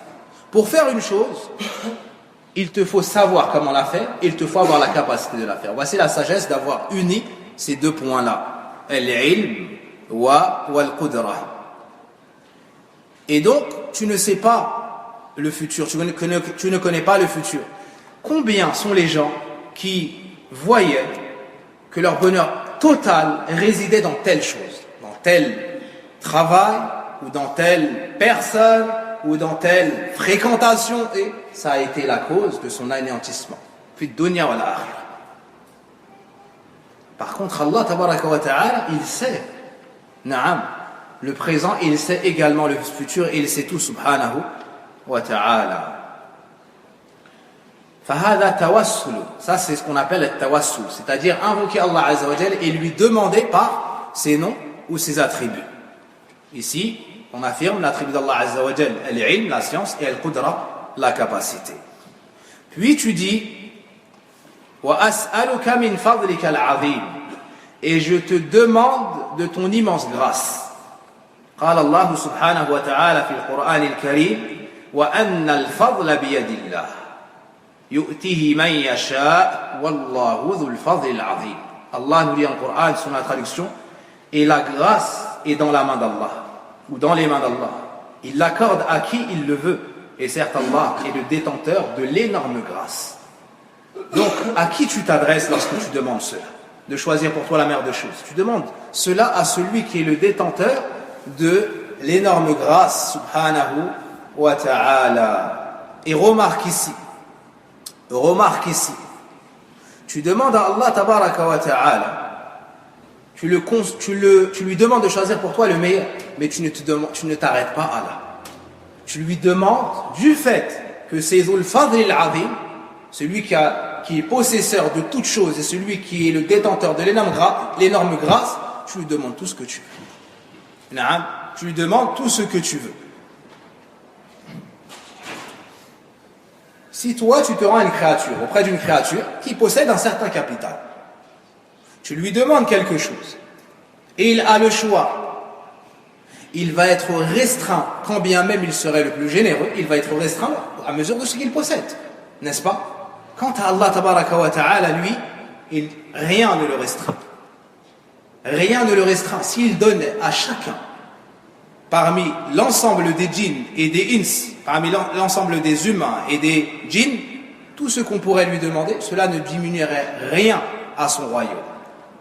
Pour faire une chose, il te faut savoir comment la faire, et il te faut avoir la capacité de la faire. Voici la sagesse d'avoir uni ces deux points-là, al-ilm wa al-qudra. Et donc, tu ne sais pas le futur, tu ne connais pas le futur. Combien sont les gens qui voyaient que leur bonheur total résidait dans telle chose, dans tel travail, ou dans telle personne, ou dans telle fréquentation, et ça a été la cause de son anéantissement. Puis dunya wal akhirah. Par contre, Allah tabaraka wa ta'ala, il sait, na'am, le présent, il sait également le futur, et il sait tout, subhanahu wa ta'ala. Fahada tawassul, ça c'est ce qu'on appelle le tawassul, c'est-à-dire invoquer Allah Azza wa Jalla et lui demander par ses noms ou ses attributs. Ici, on affirme l'attribut d'Allah Azza wa Jalla, al-ilm, la science, et al-qudra, la capacité. Puis tu dis, wa as'aluka min fadlika al-azim, et je te demande de ton immense grâce. قال الله سبحانه وتعالى في القرآن الكريم وأن الفضل بيد الله يؤتيه من يشاء والله ذو الفضل العظيم. Allah nous dit en Coran, sur la traduction, et la grâce est dans la main d'Allah, ou dans les mains d'Allah. Il l'accorde à qui il le veut. Et certes, Allah est le détenteur de l'énorme grâce. Donc, à qui tu t'adresses lorsque tu demandes cela? De choisir pour toi la meilleure des choses. Tu demandes cela à celui qui est le détenteur de l'énorme grâce, subhanahu wa ta'ala. Et remarque ici, tu demandes à Allah tabaraka wa ta'ala, tu lui demandes de choisir pour toi le meilleur, mais tu ne t'arrêtes pas à là. Tu lui demandes, du fait que c'est Zul Fadl al-Azim, celui qui est possesseur de toutes choses et celui qui est le détenteur de l'énorme grâce, tu lui demandes tout ce que tu veux. Tu lui demandes tout ce que tu veux. Si toi, tu te rends à une créature, auprès d'une créature qui possède un certain capital, tu lui demandes quelque chose, et il a le choix, il va être restreint, quand bien même il serait le plus généreux, il va être restreint à mesure de ce qu'il possède, n'est-ce pas? Quant à Allah tabaraka wa ta'ala, lui, rien ne le restreint. Rien ne le restreint. S'il donne à chacun, parmi l'ensemble des djinns et des ins, parmi l'ensemble des humains et des djinns, tout ce qu'on pourrait lui demander, cela ne diminuerait rien à son royaume.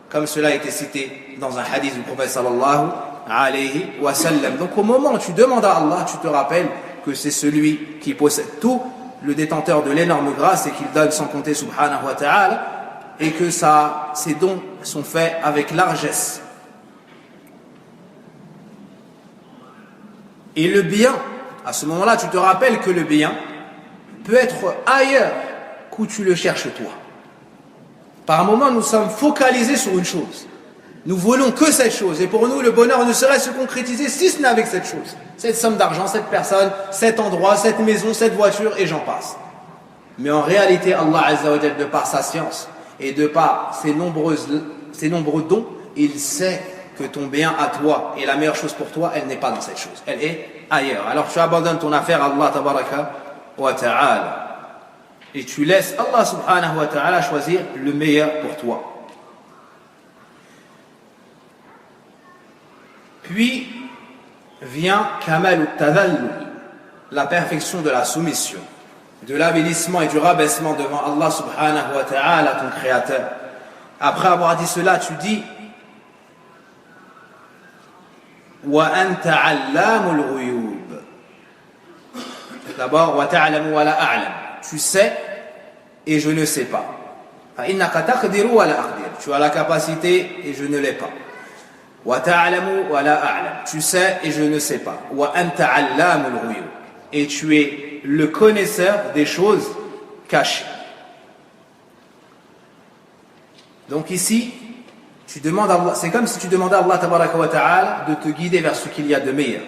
Comme cela a été cité dans un hadith du prophète sallallahu alayhi wa sallam. Donc au moment où tu demandes à Allah, tu te rappelles que c'est celui qui possède tout, le détenteur de l'énorme grâce et qu'il donne sans compter subhanahu wa ta'ala, et que ces dons sont faits avec largesse. Et le bien, à ce moment-là, tu te rappelles que le bien peut être ailleurs qu'où tu le cherches toi. Par moment, nous sommes focalisés sur une chose. Nous voulons que cette chose. Et pour nous, le bonheur ne saurait se concrétiser si ce n'est avec cette chose. Cette somme d'argent, cette personne, cet endroit, cette maison, cette voiture, et j'en passe. Mais en réalité, Allah Azza wa Jal, de par sa science et de par ses nombreux dons, il sait que ton bien à toi et la meilleure chose pour toi, elle n'est pas dans cette chose. Elle est ailleurs. Alors tu abandonnes ton affaire à Allah tabaraka wa ta'ala. Et tu laisses Allah subhanahu wa ta'ala choisir le meilleur pour toi. Puis vient Kamal al-Tadallul, la perfection de la soumission, de l'avilissement et du rabaissement devant Allah subhanahu wa ta'ala, ton créateur. Après avoir dit cela, tu dis wa anta 'allamul ghuyub. D'abord wa ta'lamu wa la a'lam. Tu sais et je ne sais pas. Fa innaka taqdiru wa la aqdir. Tu as la capacité et je ne l'ai pas. Wa ta'lamu wa la a'lam. Tu sais et je ne sais pas. Wa anta 'allamul ghuyub. Et tu es le connaisseur des choses cachées. Donc ici, tu demandes à Allah, c'est comme si tu demandais à Allah tabaraka wa ta'ala de te guider vers ce qu'il y a de meilleur.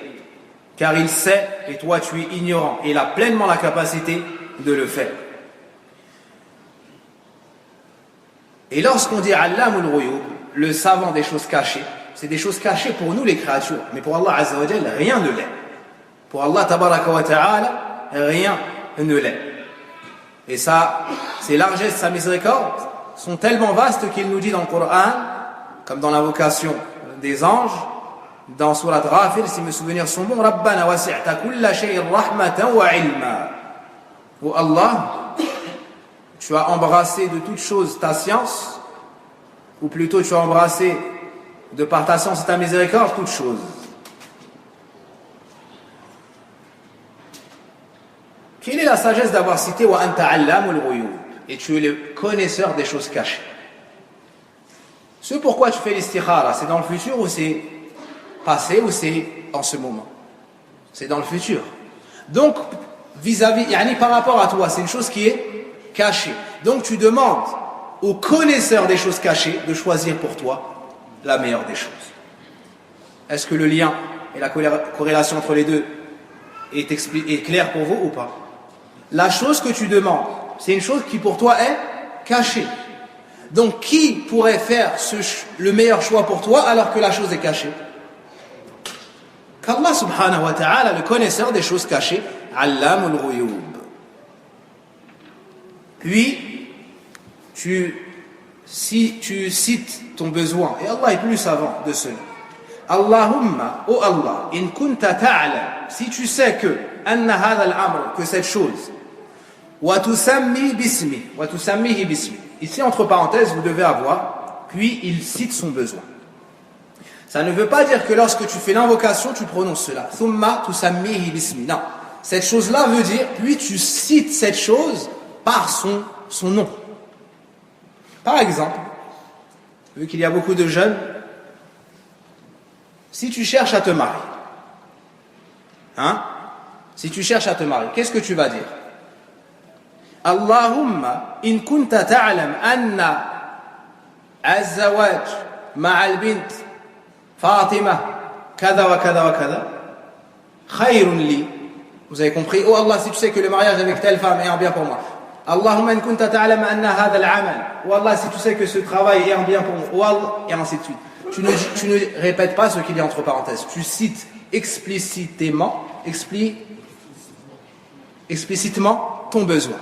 Car il sait et toi tu es ignorant. Et il a pleinement la capacité de le faire. Et lorsqu'on dit Allamul Ghuyub, le savant des choses cachées, c'est des choses cachées pour nous les créatures. Mais pour Allah Azza wa Jalla, rien ne l'est. Pour Allah tabaraka wa ta'ala, rien ne l'est. Et ça, ses largesses, sa miséricorde sont tellement vastes qu'il nous dit dans le Coran, comme dans l'invocation des anges, dans Surat Ghafir, si mes souvenirs sont bons, Rabbana wasi'ta kulla shay'in rahmatan wa ilma. Oh Allah, tu as embrassé de toutes choses ta science, ou plutôt tu as embrassé de par ta science et ta miséricorde toutes choses. Quelle est la sagesse d'avoir cité wa anta 'allamul ghuyub, et tu es le connaisseur des choses cachées? Ce pourquoi tu fais l'istikhara, c'est dans le futur ou c'est passé ou c'est en ce moment? C'est dans le futur. Donc vis-à-vis, par rapport à toi, c'est une chose qui est cachée. Donc tu demandes au connaisseur des choses cachées de choisir pour toi la meilleure des choses. Est-ce que le lien et la corrélation entre les deux est claire pour vous ou pas? La chose que tu demandes, c'est une chose qui pour toi est cachée. Donc qui pourrait faire le meilleur choix pour toi alors que la chose est cachée? Qu'Allah subhanahu wa ta'ala, le connaisseur des choses cachées, Allamul Ghuyub. Puis tu cites ton besoin, et Allah est plus savant de cela. Allahumma, oh Allah, in kunta ta'lam, si tu sais que anna hadha al-amr, que cette chose, wa tusammihi bismi. Ici entre parenthèses vous devez avoir, puis il cite son besoin. Ça ne veut pas dire que lorsque tu fais l'invocation tu prononces cela. Thumma tusammihi bismi. Non, cette chose-là veut dire puis tu cites cette chose par son nom. Par exemple, vu qu'il y a beaucoup de jeunes, si tu cherches à te marier, si tu cherches à te marier, qu'est-ce que tu vas dire? Allahumma in kunta ta'lam anna az-zawaj ma'al bint Fatima kada wa kada wa kada khayrun li. Vous avez compris? Oh Allah, si tu sais que le mariage avec telle femme est un bien pour moi. Allahumma in kunta ta'lam anna hadha al-amal. Oh Allah, si tu sais que ce travail est un bien pour moi. Oh Allah, et ainsi de suite. Tu ne répètes pas ce qu'il y a entre parenthèses. Tu cites explicitement ton besoin.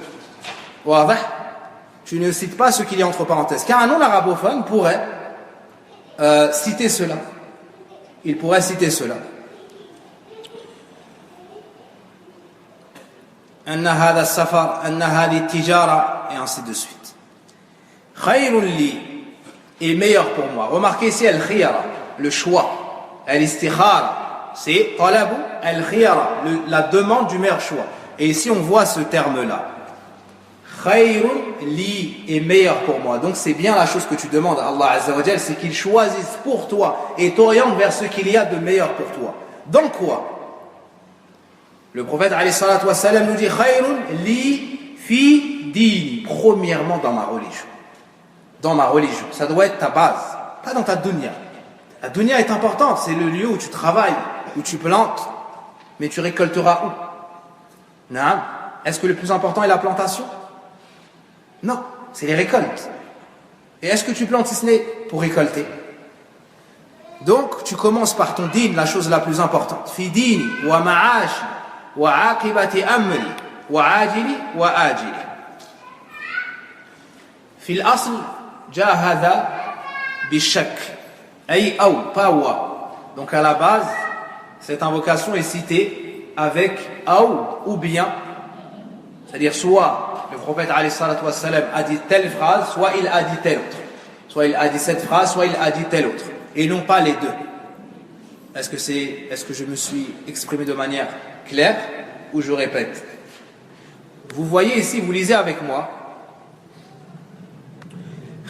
Tu ne cites pas ce qu'il y a entre parenthèses. Car un non-arabophone pourrait citer cela. Il pourrait citer cela. Anna hadha safar, anna hadhi tijara, et ainsi de suite. Khayrun li, est meilleur pour moi. Remarquez ici al-khiyara, le choix. Al-istikhara, c'est talabu al-khiyara, la demande du meilleur choix. Et ici on voit ce terme-là. Khayrun li, est meilleur pour moi. Donc c'est bien la chose que tu demandes à Allah Azza wa Jal, c'est qu'il choisisse pour toi et t'oriente vers ce qu'il y a de meilleur pour toi. Dans quoi? Le prophète alayhi salatu wa salam nous dit Khayrun li fi dini. Premièrement dans ma religion. Dans ma religion. Ça doit être ta base. Pas dans ta dunya. La dunya est importante, c'est le lieu où tu travailles, où tu plantes, mais tu récolteras où? Non. Est-ce que le plus important est la plantation? Non, c'est les récoltes. Et est-ce que tu plantes si ce n'est pour récolter? Donc, tu commences par ton din, la chose la plus importante. Fi dini wa ma'ashi wa aqibati amri wa ajili wa ajili. Fi l'asl, ja hadha bishak. Ay aw, pas wa. Donc à la base, cette invocation est citée avec aw ou bien. C'est-à-dire soit le prophète alayhi salatu wassalam a dit telle phrase, soit il a dit telle autre. Soit il a dit cette phrase, soit il a dit telle autre. Et non pas les deux. Est-ce que je me suis exprimé de manière claire ou je répète? Vous voyez ici, vous lisez avec moi.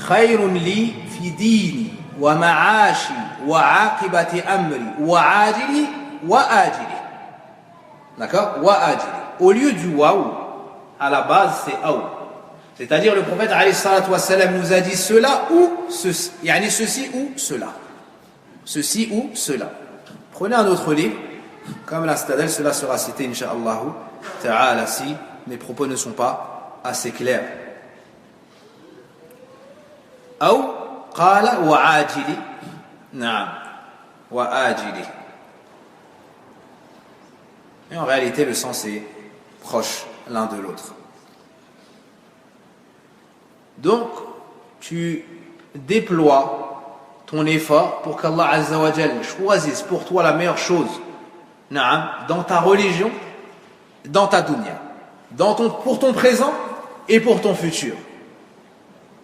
Khayrun li fi dini wa ma'ashi wa aqibati amri wa ajili wa ajili. D'accord? Wa ajili. Au lieu du waouh, à la base c'est aou. C'est-à-dire le prophète alayhi salatu wassalam nous a dit cela ou ceci. Yani ceci ou cela. Ceci ou cela. Prenez un autre livre, comme la Citadelle, cela sera cité, incha'Allah ta'ala, si mes propos ne sont pas assez clairs. Ou, qala wa ajili. Naam. Wa ajili. Et en réalité, le sens est proche l'un de l'autre. Donc, tu déploies ton effort pour qu'Allah Azza wa Jal choisisse pour toi la meilleure chose dans ta religion, dans ta dunya, pour ton présent et pour ton futur.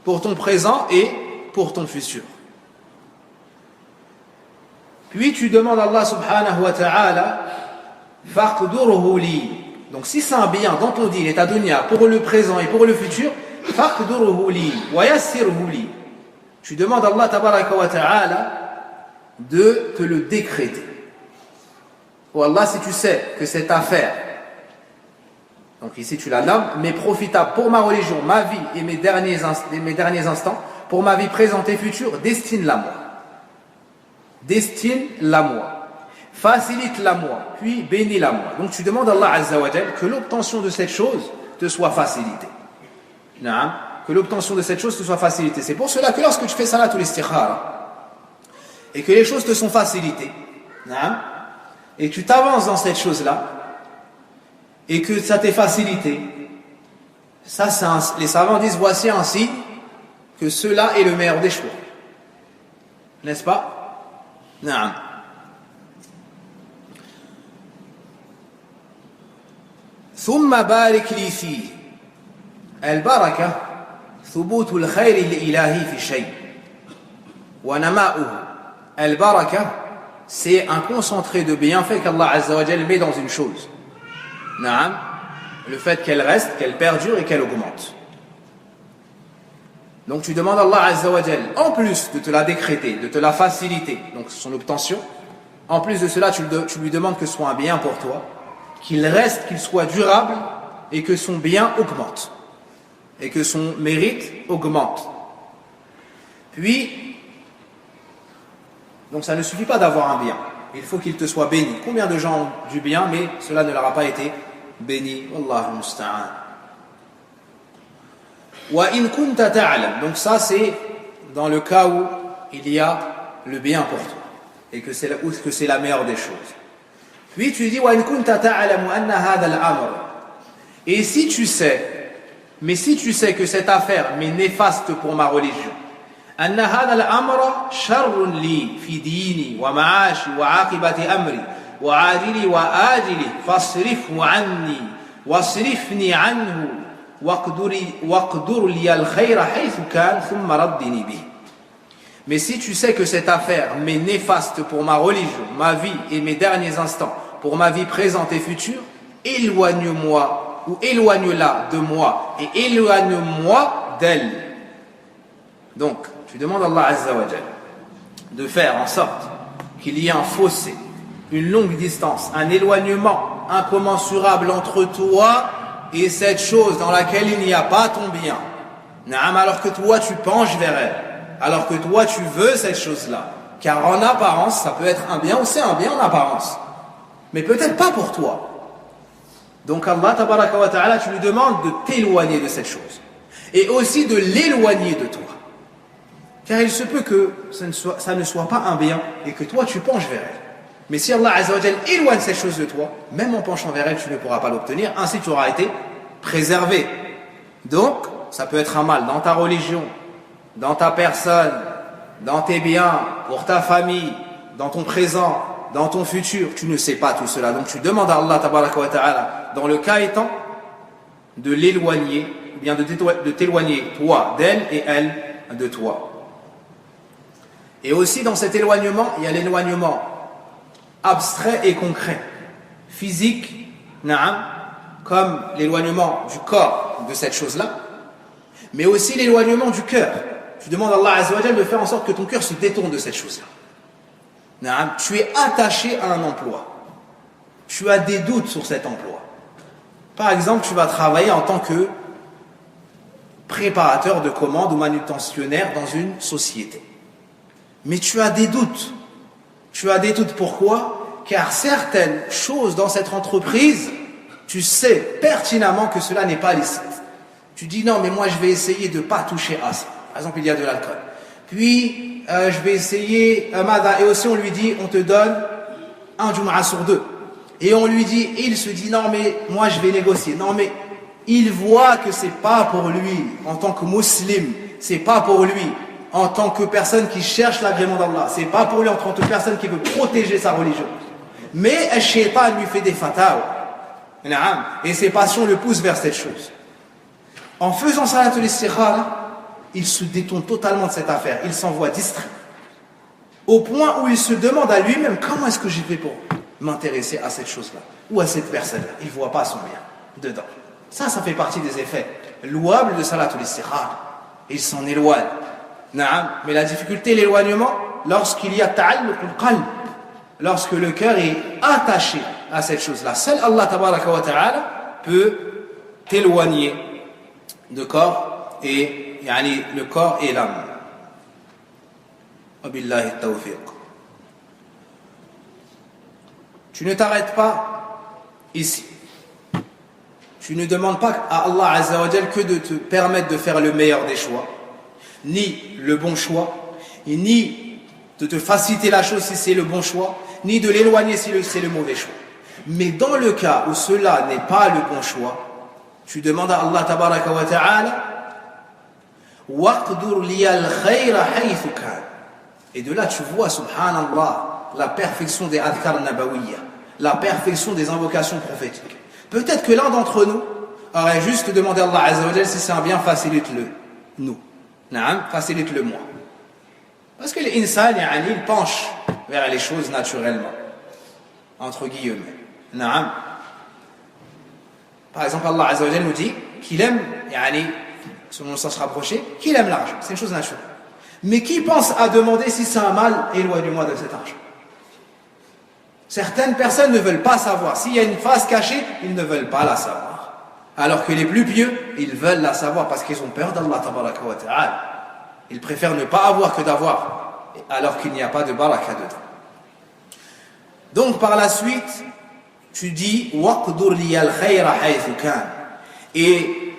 Pour ton présent et pour ton futur. Puis tu demandes à Allah subhanahu wa ta'ala faqdurhu li. Donc si c'est un bien dans ton din et ta dunya pour le présent et pour le futur, faqdurhu li wa yassirhu li. Tu demandes à Allah tabaraka wa ta'ala de te le décréter. Oh Allah, si tu sais que cette affaire, donc ici tu la nommes, mais profitable pour ma religion, ma vie et mes derniers instants, pour ma vie présente et future, destine-la moi. Destine-la moi. Facilite-la moi, puis bénis-la moi. Donc tu demandes à Allah Azza wa Jal que l'obtention de cette chose te soit facilitée. Naam. Que l'obtention de cette chose te soit facilitée. C'est pour cela que lorsque tu fais salat ou l'istikhara et que les choses te sont facilitées, et tu t'avances dans cette chose-là et que ça t'est facilité, ça les savants disent voici un signe que cela est le meilleur des choix. N'est-ce pas? Naam. ثم بارك لي فيه البركة ثبوت الخير الإلهي في شيء ونماؤه. البركة, c'est un concentré de bienfaits qu'Allah Azza wa Jal met dans une chose. Naam, le fait qu'elle reste, qu'elle perdure et qu'elle augmente. Donc tu demandes à Allah Azza wa Jal, en plus de te la décréter, de te la faciliter, donc son obtention, en plus de cela tu lui demandes que ce soit un bien pour toi, qu'il reste, qu'il soit durable et que son bien augmente. Et que son mérite augmente. Puis, donc ça ne suffit pas d'avoir un bien. Il faut qu'il te soit béni. Combien de gens ont du bien, mais cela ne leur a pas été béni. Wallahu musta'an. Wa in kunta ta'lam. Donc ça c'est dans le cas où il y a le bien pour toi. Et que c'est la meilleure des choses. Puis tu dis wa in kunta ta'lam anna hadha al-amr. Et si tu sais que cette affaire m'est néfaste pour ma religion, أن هذا الأمر شر لي في ديني ومعاشي وعاقبة أمري وعاجلي وآجلي فاصرفه عني واصرفني عنه واقدر لي الخير حيث كان ثم ردني به. Mais si tu sais que cette affaire m'est néfaste pour ma religion, ma vie et mes derniers instants, pour ma vie présente et future, éloigne-moi ou éloigne-la de moi et éloigne-moi d'elle. Donc, tu demandes à Allah Azza wa Jal de faire en sorte qu'il y ait un fossé, une longue distance, un éloignement incommensurable entre toi et cette chose dans laquelle il n'y a pas ton bien. Alors que toi tu penches vers elle. alors que toi tu veux cette chose-là. Car en apparence, ça peut être un bien ou c'est un bien en apparence. Mais peut-être pas pour toi. Donc Allah tabaraka wa ta'ala, tu lui demandes de t'éloigner de cette chose. Et aussi de l'éloigner de toi. Car il se peut que ça ne soit pas un bien et que toi tu penches vers elle. Mais si Allah Azza wa Jal éloigne cette chose de toi, même en penchant vers elle, tu ne pourras pas l'obtenir. Ainsi tu auras été préservé. Donc, ça peut être un mal dans ta religion, dans ta personne, dans tes biens, pour ta famille, dans ton présent, dans ton futur. Tu ne sais pas tout cela. Donc tu demandes à Allah tabaraka wa ta'ala, dans le cas étant, de l'éloigner, ou bien de t'éloigner, toi d'elle et elle de toi. Et aussi dans cet éloignement, il y a l'éloignement abstrait et concret, physique, na'am, comme l'éloignement du corps de cette chose-là, mais aussi l'éloignement du cœur. Tu demandes à Allah Azza wa Jal de faire en sorte que ton cœur se détourne de cette chose-là. Na'am, tu es attaché à un emploi. Tu as des doutes sur cet emploi. Par exemple, tu vas travailler en tant que préparateur de commandes ou manutentionnaire dans une société. Mais tu as des doutes. Tu as des doutes pourquoi? Car certaines choses dans cette entreprise, tu sais pertinemment que cela n'est pas licite. Tu dis non, mais moi je vais essayer de ne pas toucher à ça. Par exemple, il y a de l'alcool. Puis, je vais essayer, et aussi on lui dit, on te donne un Jumu'ah sur 2. Et on lui dit, il se dit, non mais moi je vais négocier. Non mais, il voit que c'est pas pour lui, en tant que musulman, c'est pas pour lui, en tant que personne qui cherche l'agrément d'Allah, c'est pas pour lui en tant que personne qui veut protéger sa religion. Mais le shaitan lui fait des fatawa. Et ses passions le poussent vers cette chose. En faisant salatul istikhara, il se détourne totalement de cette affaire. Il s'en voit distrait. Au point où il se demande à lui-même comment est-ce que j'ai fait pour m'intéresser à cette chose-là ou à cette personne-là. Il ne voit pas son bien dedans. Ça fait partie des effets louables de salatul istikhara. Il s'en éloigne. Mais la difficulté, l'éloignement, lorsqu'il y a ta'alluq al-qalb, lorsque le cœur est attaché à cette chose-là. Seul Allah tabaraka wa ta'ala peut t'éloigner de corps et le corps et l'âme. Wabillahi tawfiq. Tu ne t'arrêtes pas ici. Tu ne demandes pas à Allah Azza wa Jal que de te permettre de faire le meilleur des choix, ni le bon choix, ni de te faciliter la chose si c'est le bon choix, ni de l'éloigner si c'est le mauvais choix. Mais dans le cas où cela n'est pas le bon choix, tu demandes à Allah tabaraka wa ta'ala waqdur liyal khayra haythu kan. Et de là tu vois, subhanallah, la perfection des adhkar nabawiyya, la perfection des invocations prophétiques. Peut-être que l'un d'entre nous aurait juste demandé à Allah Azza wa Jal, si c'est un bien, facilite-le nous. Facilite-le moi. Parce que l'insan, il penche vers les choses naturellement. Entre guillemets. Par exemple, Allah Azza wa Jal nous dit qu'il aime, selon le sens rapproché, qu'il aime l'argent. C'est une chose naturelle. Mais qui pense à demander si c'est un mal, éloigne-moi de cet argent. Certaines personnes ne veulent pas savoir. S'il y a une face cachée, ils ne veulent pas la savoir. Alors que les plus pieux, ils veulent la savoir parce qu'ils ont peur d'Allah tabaraka wa ta'ala. Ils préfèrent ne pas avoir que d'avoir, alors qu'il n'y a pas de baraka dedans. Donc par la suite, tu dis waqdur liyal khayra haythu kan, et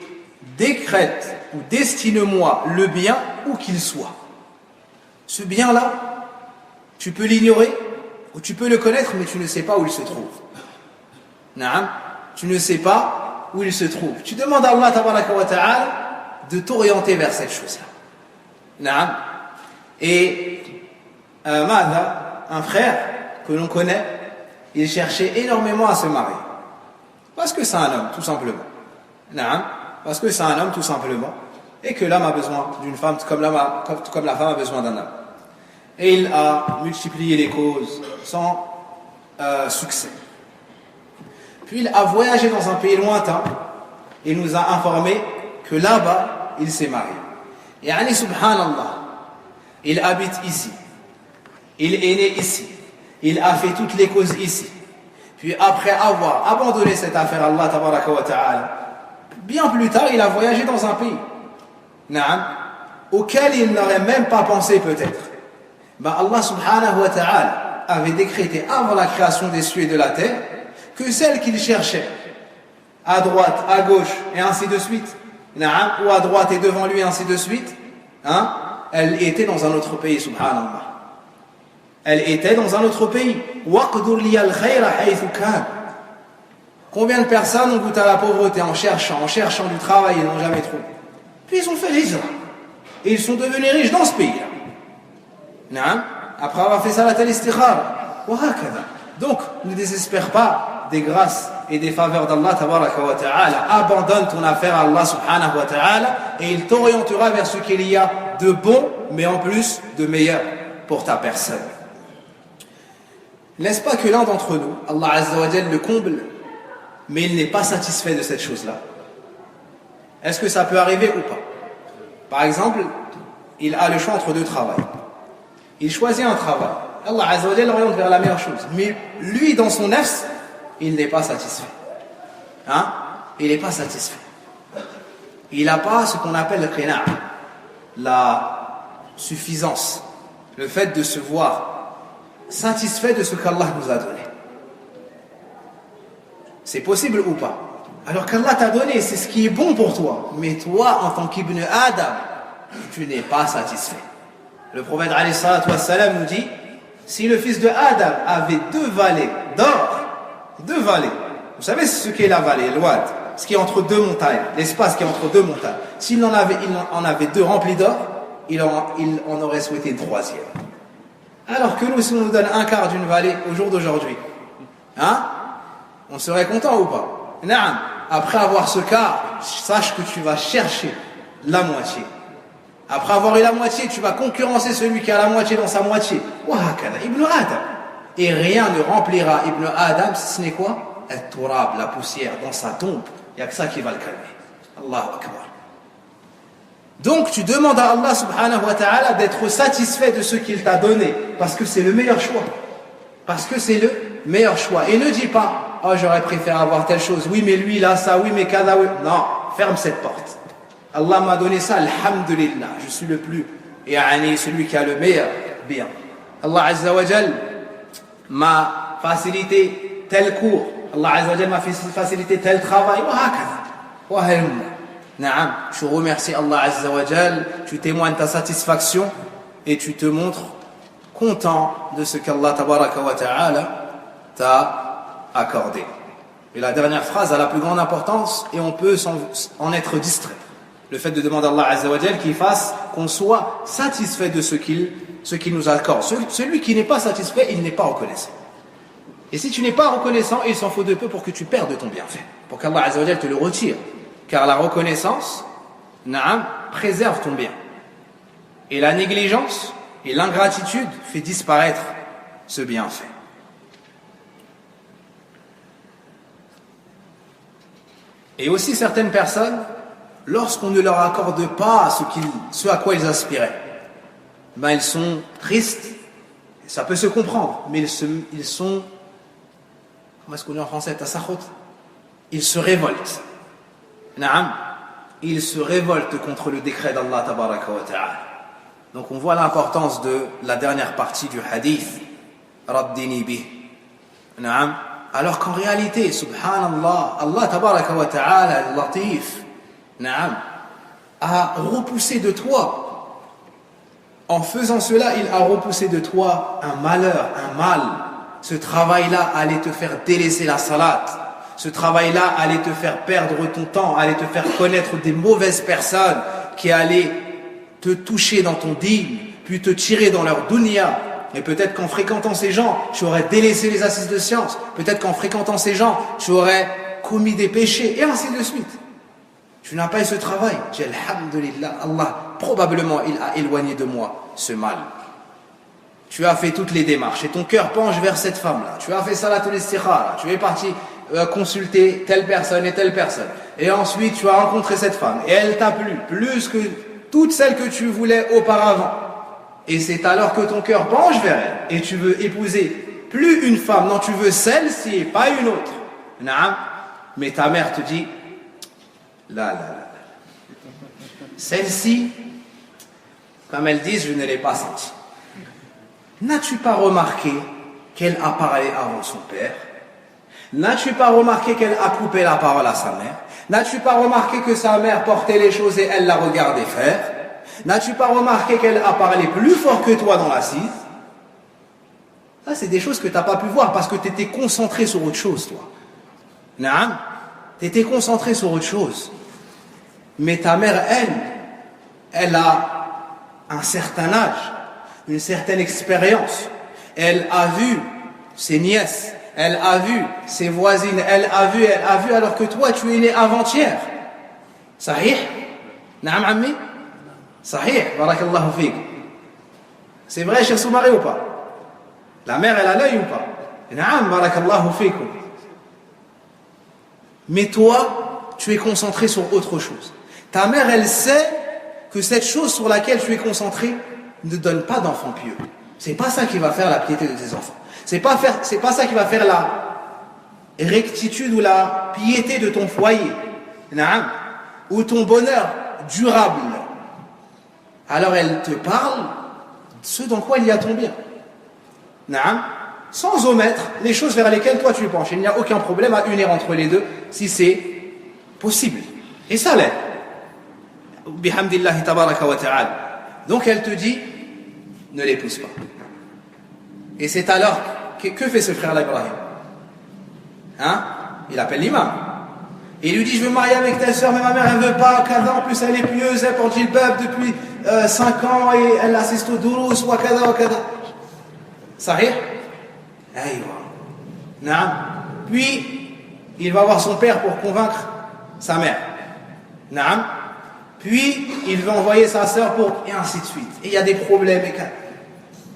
décrète ou destine-moi le bien où qu'il soit. Ce bien-là, tu peux l'ignorer ou tu peux le connaître, mais tu ne sais pas où il se trouve. Tu ne sais pas où il se trouve. Tu demandes à Allah tabaraka wa ta'ala de t'orienter vers cette chose-là. Et un frère que l'on connaît, il cherchait énormément à se marier. Parce que c'est un homme, tout simplement. Parce que c'est un homme, tout simplement. Et que l'homme a besoin d'une femme comme la femme a besoin d'un homme. Et il a multiplié les causes sans succès. Puis il a voyagé dans un pays lointain et nous a informé que là-bas, il s'est marié. Et subhanallah, il habite ici. Il est né ici. Il a fait toutes les causes ici. Puis après avoir abandonné cette affaire, Allah tabaraka wa ta'ala, bien plus tard, il a voyagé dans un pays. auquel il n'aurait même pas pensé peut-être. Ben Allah subhanahu wa ta'ala avait décrété avant la création des cieux et de la terre que celle qu'il cherchait à droite, à gauche et ainsi de suite, ou à droite et devant lui et ainsi de suite, elle était dans un autre pays, subhanallah. Elle était dans un autre pays. Combien de personnes ont goûté à la pauvreté en cherchant du travail et n'ont jamais trouvé? Puis ils ont fait l'hijra. Et ils sont devenus riches dans ce pays-là. Après avoir fait salat al-istikhara. Donc, ne désespère pas des grâces et des faveurs d'Allah tabaraka wa ta'ala. Abandonne ton affaire à Allah subhanahu wa ta'ala et il t'orientera vers ce qu'il y a de bon, mais en plus de meilleur pour ta personne. N'est-ce pas que l'un d'entre nous, Allah azza wa jalla le comble, mais il n'est pas satisfait de cette chose-là? Est-ce que ça peut arriver ou pas? Par exemple, il a le choix entre deux travails. Il choisit un travail. Allah azza wa jalla l'oriente vers la meilleure chose. Mais lui, dans son nafs, il n'est pas satisfait. Il n'est pas satisfait. Il n'a pas ce qu'on appelle le qina', la suffisance, le fait de se voir satisfait de ce qu'Allah nous a donné. C'est possible ou pas? Alors qu'Allah t'a donné, c'est ce qui est bon pour toi. Mais toi, en tant qu'Ibn Adam, tu n'es pas satisfait. Le prophète alayhi salatu wassalam nous dit, si le fils de Adam avait 2 vallées d'or, 2 vallées, vous savez ce qu'est la vallée, l'ouad, ce qui est entre 2 montagnes, l'espace qui est entre 2 montagnes. S'il en avait 2 remplis d'or, il en aurait souhaité une 3e. Alors que nous, si on nous donne un quart d'une vallée au jour d'aujourd'hui, on serait content ou pas? Après avoir ce quart, sache que tu vas chercher la moitié. Après avoir eu la moitié, tu vas concurrencer celui qui a la moitié dans sa moitié. Ibn Adam. Et rien ne remplira Ibn Adam si ce n'est quoi? Al-turab, la poussière dans sa tombe. Il n'y a que ça qui va le calmer. Allahu Akbar. Donc tu demandes à Allah subhanahu wa ta'ala d'être satisfait de ce qu'il t'a donné, parce que c'est le meilleur choix. Parce que c'est le meilleur choix. Et ne dis pas, oh j'aurais préféré avoir telle chose, oui mais lui là ça, oui mais kada, oui. Non, ferme cette porte. Allah m'a donné ça, alhamdulillah, je suis le plus, et celui qui a le meilleur bien. Allah azza wa jal m'a facilité tel cours, Allah azza wa jal m'a facilité tel travail, wa Naam, je remercie Allah Azza wa Jal, tu témoignes ta satisfaction et tu te montres content de ce qu'Allah Tabaraka wa Ta'ala t'a accordé. Et la dernière phrase a la plus grande importance et on peut en être distrait. Le fait de demander à Allah Azza wa Jal qu'il fasse qu'on soit satisfait de ce qu'il nous accorde. Celui qui n'est pas satisfait, il n'est pas reconnaissant. Et si tu n'es pas reconnaissant, il s'en faut de peu pour que tu perdes ton bienfait, pour qu'Allah Azza wa Jal te le retire. Car la reconnaissance, préserve ton bien. Et la négligence et l'ingratitude fait disparaître ce bienfait. Et aussi certaines personnes, lorsqu'on ne leur accorde pas ce à quoi ils aspiraient, ils sont tristes, ça peut se comprendre, mais ils sont, comment est-ce qu'on dit en français, tasakhut? Ils se révoltent. Il se révolte contre le décret d'Allah tabaraka wa ta'ala. Donc on voit l'importance de la dernière partie du hadith, Raddini bih. Alors qu'en réalité, subhanallah, Allah tabaraka wa ta'ala, latif, a repoussé de toi. En faisant cela, il a repoussé de toi un malheur, un mal. Ce travail-là allait te faire délaisser la salat. Ce travail-là allait te faire perdre ton temps, allait te faire connaître des mauvaises personnes qui allaient te toucher dans ton dîn, puis te tirer dans leur dunya. Et peut-être qu'en fréquentant ces gens, tu aurais délaissé les assises de science. Peut-être qu'en fréquentant ces gens, tu aurais commis des péchés, et ainsi de suite. Tu n'as pas eu ce travail. Dis alhamdulillah, Allah, probablement il a éloigné de moi ce mal. Tu as fait toutes les démarches et ton cœur penche vers cette femme-là. Tu as fait salatul istikhara, tu es parti consulter telle personne et telle personne. Et ensuite, tu as rencontré cette femme. Et elle t'a plu, plus que toutes celles que tu voulais auparavant. Et c'est alors que ton cœur penche vers elle. Et tu veux épouser plus une femme, non, tu veux celle-ci et pas une autre. Mais ta mère te dit, celle-ci, Comme elles disent, je ne l'ai pas senti. N'as-tu pas remarqué qu'elle a parlé avant son père? N'as-tu pas remarqué qu'elle a coupé la parole à sa mère? N'as-tu pas remarqué que sa mère portait les choses et elle la regardait faire? N'as-tu pas remarqué qu'elle a parlé plus fort que toi dans l'assise? Ça, c'est des choses que tu n'as pas pu voir parce que tu étais concentré sur autre chose, toi. Naam, tu étais concentré sur autre chose. Mais ta mère, elle a un certain âge, une certaine expérience. Elle a vu ses nièces, elle a vu ses voisines, elle a vu, alors que toi, tu es né avant-hier. Sahih? Naam, ammi? Sahih, barakallahu fik. C'est vrai, Cheikh Soumari, ou pas? La mère, elle a l'œil ou pas? Naam, barakallahu fikum. Mais toi, tu es concentré sur autre chose. Ta mère, elle sait que cette chose sur laquelle tu es concentré ne donne pas d'enfant pieux. C'est pas ça qui va faire la piété de tes enfants. C'est pas ça qui va faire la rectitude ou la piété de ton foyer. Naam, ou ton bonheur durable. Alors elle te parle de ce dans quoi il y a ton bien. Naam, sans omettre les choses vers lesquelles toi tu penches. Il n'y a aucun problème à unir entre les deux si c'est possible. Et ça l'est. Bihamdillahi tabaraka wa ta'ala. Donc elle te dit, ne l'épouse pas. Et c'est alors, que fait ce frère-là, Ibrahim? Hein? Il appelle l'imam. Et il lui dit, je veux me marier avec ta soeur, mais ma mère elle veut pas, kada, en plus elle est pieuse, elle porte djilbab depuis 5 ans et elle assiste au durus, wa kada, wa kada. Sahih? Aïwa. Naam. Puis, il va voir son père pour convaincre sa mère. Naam. Puis, il veut envoyer sa sœur pour... Et ainsi de suite. Et il y a des problèmes. Et...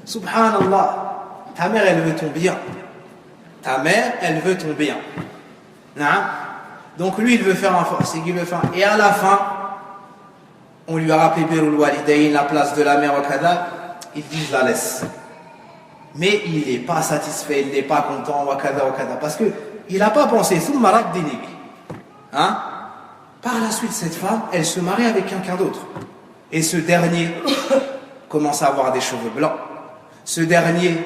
Subhanallah. Ta mère, elle veut ton bien. Ta mère, elle veut ton bien. Naam. Donc lui, il veut faire un forcing, il veut faire... Et à la fin, on lui a rappelé Birul Walidayn, la place de la mère au Kada. Il dit, je la laisse. Mais il n'est pas satisfait, il n'est pas content, wakada. Parce qu'il n'a pas pensé, hein? Par la suite, cette femme, elle se marie avec quelqu'un d'autre. Et ce dernier commence à avoir des cheveux blancs. Ce dernier,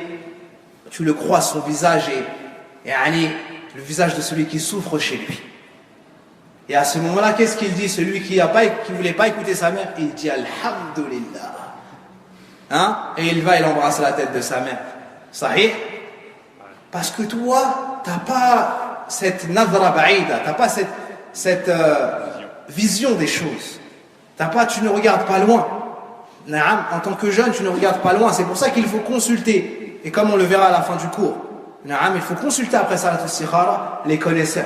tu le crois, son visage est le visage de celui qui souffre chez lui. Et à ce moment-là, qu'est-ce qu'il dit? Celui qui ne voulait pas écouter sa mère, il dit Alhamdulillah. Hein? Et il embrasse la tête de sa mère. Sahih? Parce que toi, tu n'as pas cette nadra ba'ida, tu n'as pas cette vision des choses. Tu ne regardes pas loin. Naam, en tant que jeune, tu ne regardes pas loin. C'est pour ça qu'il faut consulter. Et comme on le verra à la fin du cours, naam, il faut consulter après Salat al-Istikhara les connaisseurs.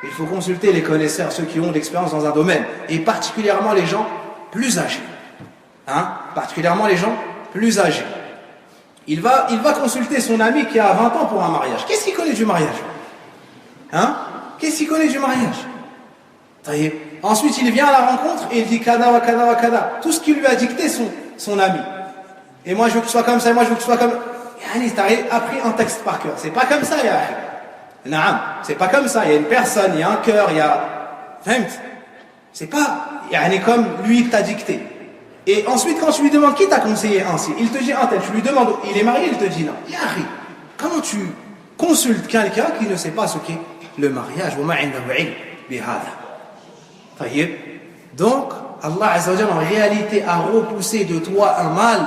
Il faut consulter les connaisseurs, ceux qui ont de l'expérience dans un domaine. Et particulièrement les gens plus âgés. Hein? Particulièrement les gens plus âgés. Il va consulter son ami qui a 20 ans pour un mariage. Qu'est-ce qu'il connaît du mariage? Hein? Qu'est-ce qu'il connaît du mariage? Ensuite, il vient à la rencontre et il dit kada wa kada wa kada. Tout ce qu'il lui a dicté son ami. Et moi, je veux que tu sois comme ça, et moi, je veux que tu sois comme... Yani, t'as appris un texte par cœur. C'est pas comme ça, ya. Naam, c'est pas comme ça. Il y a une personne, il y a un cœur, il y a... C'est pas comme lui t'a dicté. Et ensuite, quand tu lui demandes qui t'a conseillé ainsi, il te dit un tel. Tu lui demandes, il est marié, il te dit non. Yahri, comment tu consultes quelqu'un qui ne sait pas ce qu'est le mariage? Donc, Allah Azza wa Jalla en réalité a repoussé de toi un mal.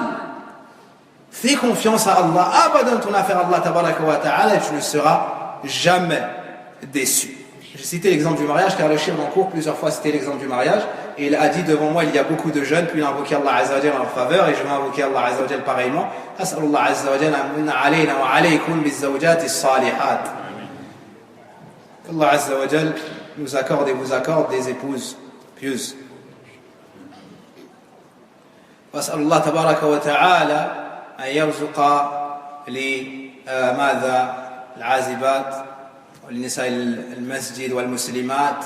Fais confiance à Allah. Abadan ton affaire Allah tabaraka wa ta'ala, tu ne seras jamais déçu. J'ai cité l'exemple du mariage car le shir en cours plusieurs fois c'était l'exemple du mariage et il a dit devant moi il y a beaucoup de jeunes puis il a invoqué Allah Azza wa Jalla en leur faveur et je vais invoquer Allah Azza wa Jalla pareillement. As'alullah Azza wa Jalla an alayna wa alaykum bizawjati salihat. Allah Azza wa Jalla nous accorde et vous accorde des épouses pieuses. وأسأل الله تبارك وتعالى أن يرزق لماذا العازبات ولنساء المسجد والمسلمات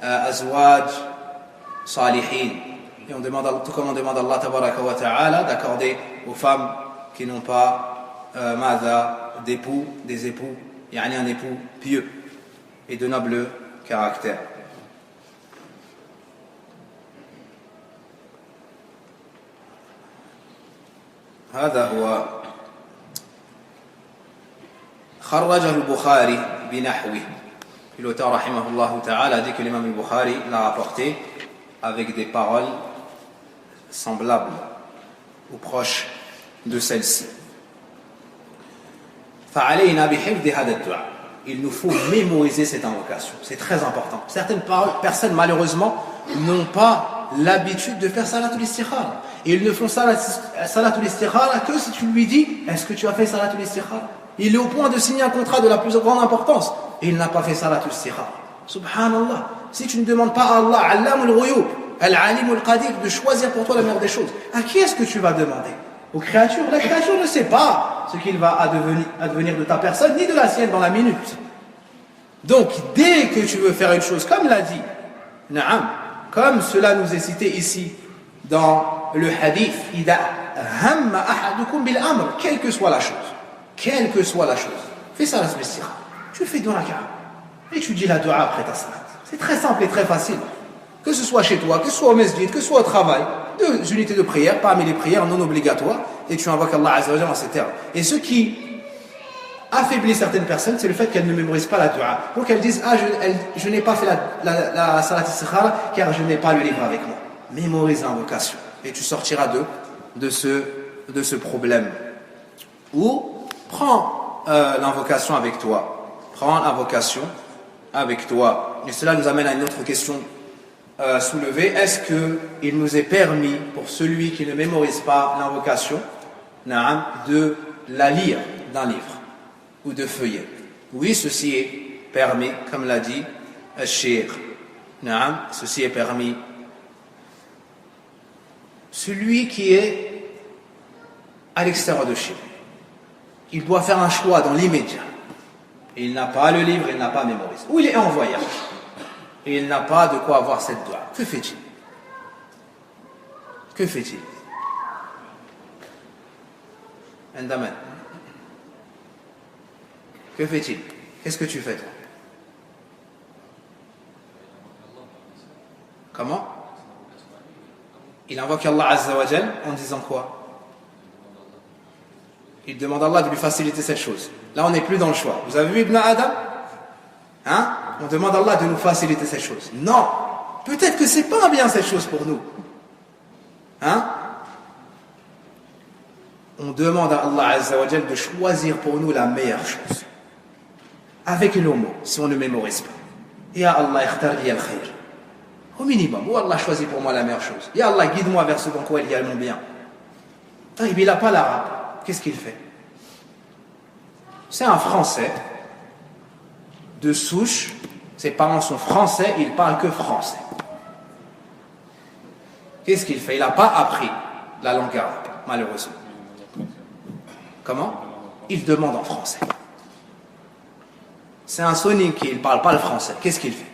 أزواج صالحين. Et on demande, tout comme on demande à Allah tabaraka wa ta'ala d'accorder aux femmes qui n'ont pas d'époux, des époux, yani un époux pieux et de noble caractère. هذا هو خرجه البخاري بنحوه. Puis l'auteur rahimahullah ta'ala a dit que l'imam al-Bukhari l'a rapporté avec des paroles semblables ou proches de celle-ci. فعلينا بحفظ هذا الدعاء. Il nous faut mémoriser cette invocation. C'est très important. Certaines personnes, malheureusement, n'ont pas l'habitude de faire salatul istikhara. Et ils ne font salatul istikhara que si tu lui dis « Est-ce que tu as fait salatul istikhara ?» Il est au point de signer un contrat de la plus grande importance. Et il n'a pas fait salatul istikhara. Subhanallah. Si tu ne demandes pas à Allah, Allamul Ghuyub, Al-Alimul Qadir, de choisir pour toi la meilleure des choses, à qui est-ce que tu vas demander? Aux créatures. La créature ne sait pas ce qu'il va advenir de ta personne, ni de la sienne dans la minute. Donc, dès que tu veux faire une chose, comme l'a dit, Naam, comme cela nous est cité ici dans le hadith, Ida hamma ahadukum bil amr, quelle que soit la chose, fais ça la spéciale. Tu fais 2 rak'ah et tu dis la dua après ta salat. C'est très simple et très facile. Que ce soit chez toi, que ce soit au masjid, que ce soit au travail, 2 unités de prière parmi les prières non obligatoires, et tu invoques Allah Azza wa Jalla en ces termes. Et ce qui affaiblit certaines personnes, c'est le fait qu'elles ne mémorisent pas la dua. Donc elles disent, je n'ai pas fait la salat istikhara car je n'ai pas le livre avec moi. Mémorise l'invocation et tu sortiras de ce problème. Ou prends l'invocation avec toi. Prends l'invocation avec toi. Et cela nous amène à une autre question soulevée. Est-ce qu'il nous est permis pour celui qui ne mémorise pas l'invocation de la lire d'un livre ou de feuillet? Oui, ceci est permis, comme l'a dit al-Cheikh. Ceci est permis. Celui qui est à l'extérieur de chez lui, il doit faire un choix dans l'immédiat. Il n'a pas le livre, il n'a pas mémorisé. Ou il est en voyage et il n'a pas de quoi avoir cette dua. Que fait-il? Que fait-il? Endaman. Que fait-il? Qu'est-ce que tu fais toi? Comment? Il invoque Allah Azza wa Jal en disant quoi? Il demande à Allah de lui faciliter cette chose. Là, on n'est plus dans le choix. Vous avez vu Ibn Adam? On demande à Allah de nous faciliter cette chose. Non. Peut-être que c'est pas bien cette chose pour nous. On demande à Allah Azza wa Jal de choisir pour nous la meilleure chose. Avec nos mots, si on ne mémorise pas. Ya Allah, ikhtar li al-khayr. Au minimum, ou Allah choisit pour moi la meilleure chose. Ya Allah, guide-moi vers ce dans quoi il y a mon bien. Il n'a pas l'arabe. Qu'est-ce qu'il fait? C'est un Français de souche. Ses parents sont français, il parle que français. Qu'est-ce qu'il fait? Il n'a pas appris la langue arabe, malheureusement. Comment? Il demande en français. C'est un sonique qui ne parle pas le français. Qu'est-ce qu'il fait?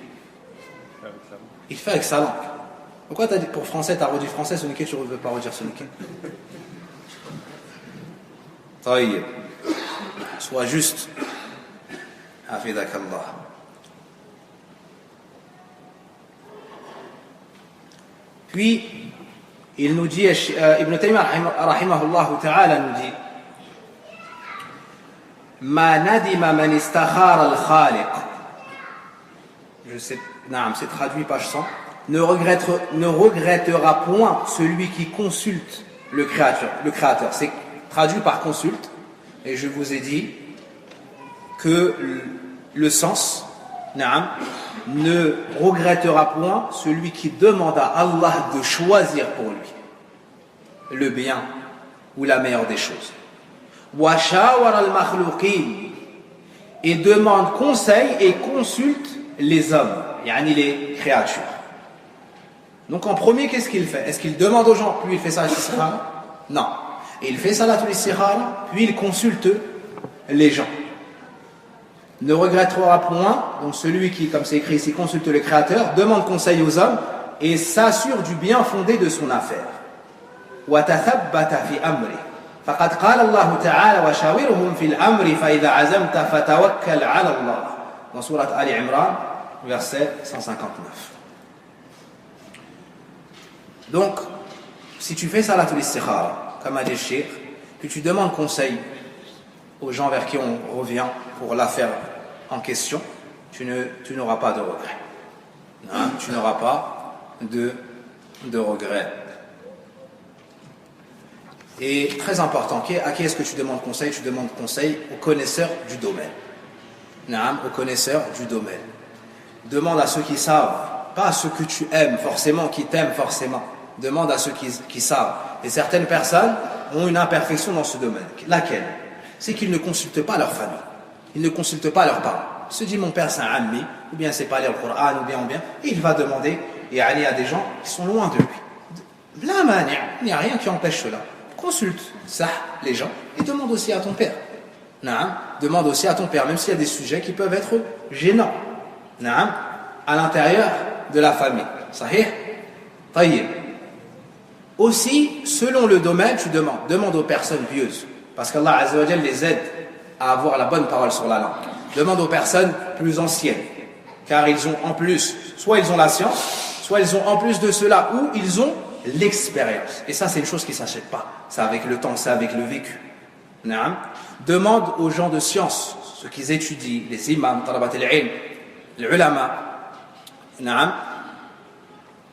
Il fait avec sa langue. Pourquoi t'as dit pour français, tu as redit français, sonique, tu ne veux pas redire sonique? Taïb. Sois juste. Hafidakallah. Puis, il nous dit, Ibn Taymiyyah rahimahullah ta'ala nous dit, Ma nadima man istakhara al-khaliq. Je sais, c'est traduit page 100. Ne regrettera point celui qui consulte le créateur. C'est traduit par consulte. Et je vous ai dit que le sens, ne regrettera point celui qui demande à Allah de choisir pour lui le bien ou la meilleure des choses. Wa shawara al-makhluqin, et demande conseil et consulte les hommes, yani les créatures. Donc en premier, qu'est-ce qu'il fait? Est-ce qu'il demande aux gens, puis il fait salatul istikhara? Non. Et il fait salatul istikhara, puis il consulte les gens. Ne regrettera point, donc celui qui, comme c'est écrit ici, consulte le Créateur, demande conseil aux hommes et s'assure du bien fondé de son affaire. وَتَثَبَّتَ فِي أَمْرِهِ فَقَدْ قَالَ اللَّهُ تَعَالَى وَشَاوِرْهُمْ فِي الْأَمْرِ فَإِذَا عَزَمْتَ فَتَوَكَّلْ عَلَى اللَّهِ. Dans sourate Ali Imran, verset 159. Donc, si tu fais salatul istikhara, comme a dit le Cheikh, que tu demandes conseil aux gens vers qui on revient pour l'affaire en question, tu n'auras pas de regret. Hein, tu n'auras pas de regret. Et très important, à qui est-ce que tu demandes conseil? Tu demandes conseil aux connaisseurs du domaine. Aux connaisseurs du domaine. Demande à ceux qui savent, pas à ceux que tu aimes forcément, qui t'aiment forcément. Demande à ceux qui savent. Et certaines personnes ont une imperfection dans ce domaine. Laquelle? C'est qu'ils ne consultent pas leur famille. Ils ne consultent pas leurs parents. Il se dit, mon père c'est un ammi, ou bien c'est pas lire le Coran, ou bien, et il va demander, et aller à des gens qui sont loin de lui. Là, il n'y a rien qui empêche cela. Consulte ça, les gens, et demande aussi à ton père. Demande aussi à ton père, même s'il y a des sujets qui peuvent être gênants. À l'intérieur de la famille. Sahih? Tayyib. Aussi, selon le domaine, tu demande aux personnes pieuses. Parce qu'Allah Azza wa Jal les aide à avoir la bonne parole sur la langue. Demande aux personnes plus anciennes. Car ils ont en plus, soit ils ont la science, soit ils ont en plus de cela, ou ils ont l'expérience. Et ça, c'est une chose qui ne s'achète pas. C'est avec le temps, c'est avec le vécu. Demande aux gens de science, ceux qui étudient, les imams, talabat al-ilm, les ulama.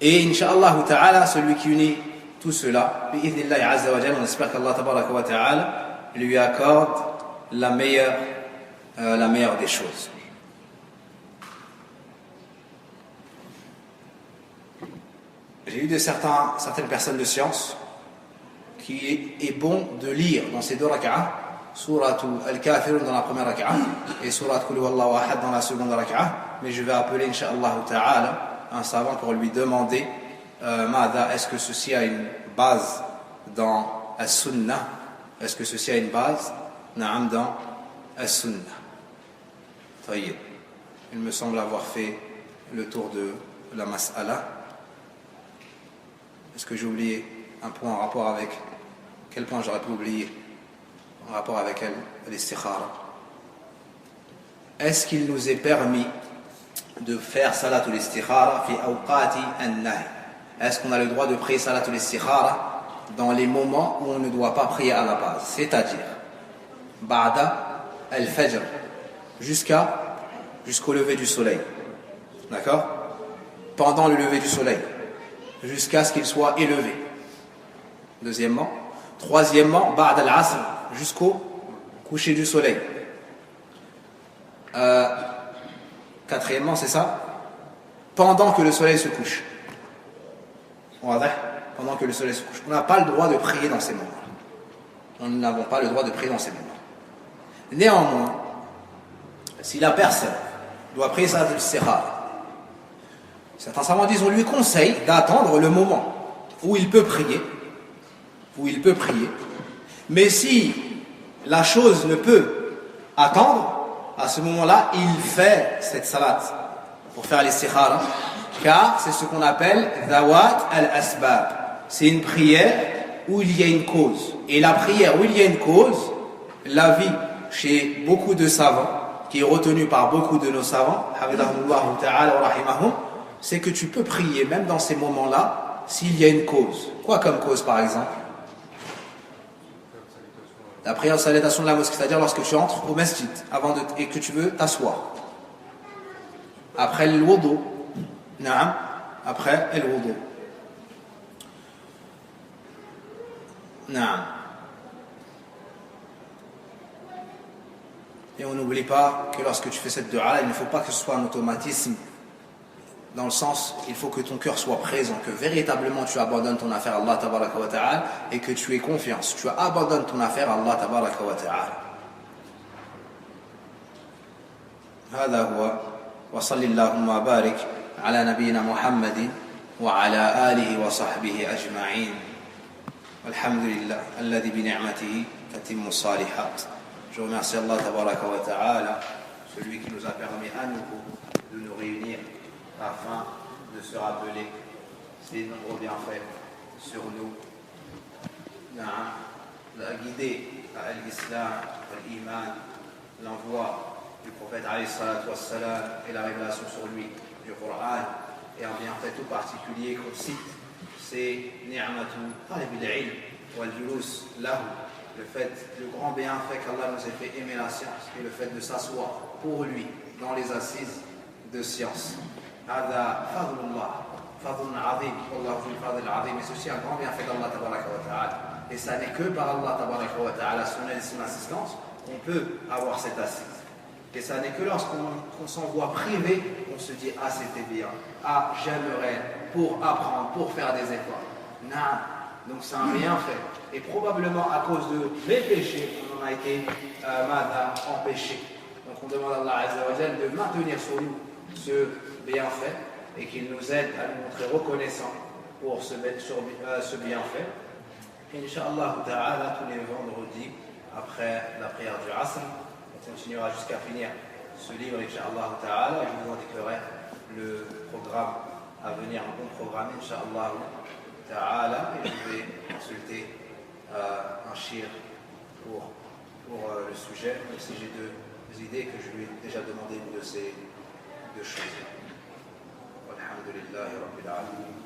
Et Inch'Allah ta'ala, celui qui unit tout cela, bi'idhnillahi azza wa jalla, on espère qu'Allah tabaraka wa ta'ala lui accorde la meilleure des choses. J'ai eu certaines personnes de science qui est bon de lire dans ces deux rak'ahs, Surat al-Kafirun dans la première rak'ah et Surat Qul huwallahu ahad dans la seconde rak'ah, mais je vais appeler Inch'Allah ta'ala un savant pour lui demander est-ce que ceci a une base dans As-Sunnah? Est-ce que ceci a une base dans As-Sunnah? Tayyib. Il me semble avoir fait le tour de la mas'ala. Est-ce que j'ai oublié un point en rapport avec... Quel point j'aurais pu oublier en rapport avec l'istikhara? Est-ce qu'il nous est permis de faire salatul istikhara fi awqati an-nahy? Est-ce qu'on a le droit de prier salatul istikhara dans les moments où on ne doit pas prier à la base? C'est-à-dire ba'da al-fajr, jusqu'au lever du soleil. D'accord? Pendant le lever du soleil, jusqu'à ce qu'il soit élevé. Deuxièmement. Troisièmement, ba'da al-asr, jusqu'au coucher du soleil. Quatrièmement, c'est ça? Pendant que le soleil se couche. Pendant que le soleil se couche. On n'a pas le droit de prier dans ces moments. Nous n'avons pas le droit de prier dans ces moments. Néanmoins, si la personne doit prier sa istikhara, certains savants disent, on lui conseille d'attendre le moment où il peut prier. Mais si la chose ne peut attendre, à ce moment-là, il fait cette salat pour faire l'istikhara, car c'est ce qu'on appelle dawat al-asbab. C'est une prière où il y a une cause. Et la prière où il y a une cause, l'avis chez beaucoup de savants, qui est retenu par beaucoup de nos savants, c'est que tu peux prier même dans ces moments-là s'il y a une cause. Quoi comme cause par exemple? La prière de salutation de la mosquée, c'est-à-dire lorsque tu entres au masjid et que tu veux t'asseoir. Après le wudu. Après le wudu. Et on n'oublie pas que lorsque tu fais cette dua, il ne faut pas que ce soit un automatisme. Dans le sens, il faut que ton cœur soit présent, que véritablement tu abandonnes ton affaire à Allah tabaraka wa ta'ala et que tu aies confiance. Tu abandonnes ton affaire à Allah tabaraka wa ta'ala. هذا هو وصلى اللهم وبارك على نبينا محمد وعلى آله وصحبه أجمعين والحمد لله الذي بنعمته تتم الصالحات. Je remercie Allah tabaraka wa ta'ala, celui qui nous a permis à nouveau de nous réunir afin de se rappeler ses nombreux bienfaits sur nous, la guider à l'islam, à l'iman, l'envoi du prophète alayhi salatu wassalam et la révélation sur lui du Coran, et un bienfait tout particulier qu'on cite, c'est ni'matu talib al-ilm wal julus lahu, le grand bienfait qu'Allah nous ait fait aimer la science, et le fait de s'asseoir pour lui dans les assises de science. هذا فضل الله فضل عظيم والله ذو الفضل العظيم, et ceci un grand bienfait d'Allah tabaraka wa ta'ala, et ça n'est que par Allah tabaraka wa ta'ala, son aide et son assistance, qu'on peut avoir cette assise. Et ça n'est que lorsqu'on s'en voit privé, on se dit ah c'était bien, ah j'aimerais pour apprendre, pour faire des efforts. Non, donc c'est un bienfait. Et probablement à cause de mes péchés, on en a été empêchés. Donc on demande à Allah Azza wa Jal de maintenir sur nous ce bienfait et qu'il nous aide à nous montrer reconnaissants pour ce bienfait. Et Inch'Allah Ta'ala, tous les vendredis, après la prière du Asr, on continuera jusqu'à finir ce livre, Inch'Allah Ta'ala, et je vous indiquerai le programme à venir, un bon programme, Inch'Allah Ta'ala, et je vais consulter un shir pour le sujet, même si j'ai deux idées que je lui ai déjà demandé une de ces deux choses. Walhamdulillahi Rabbil Alamin.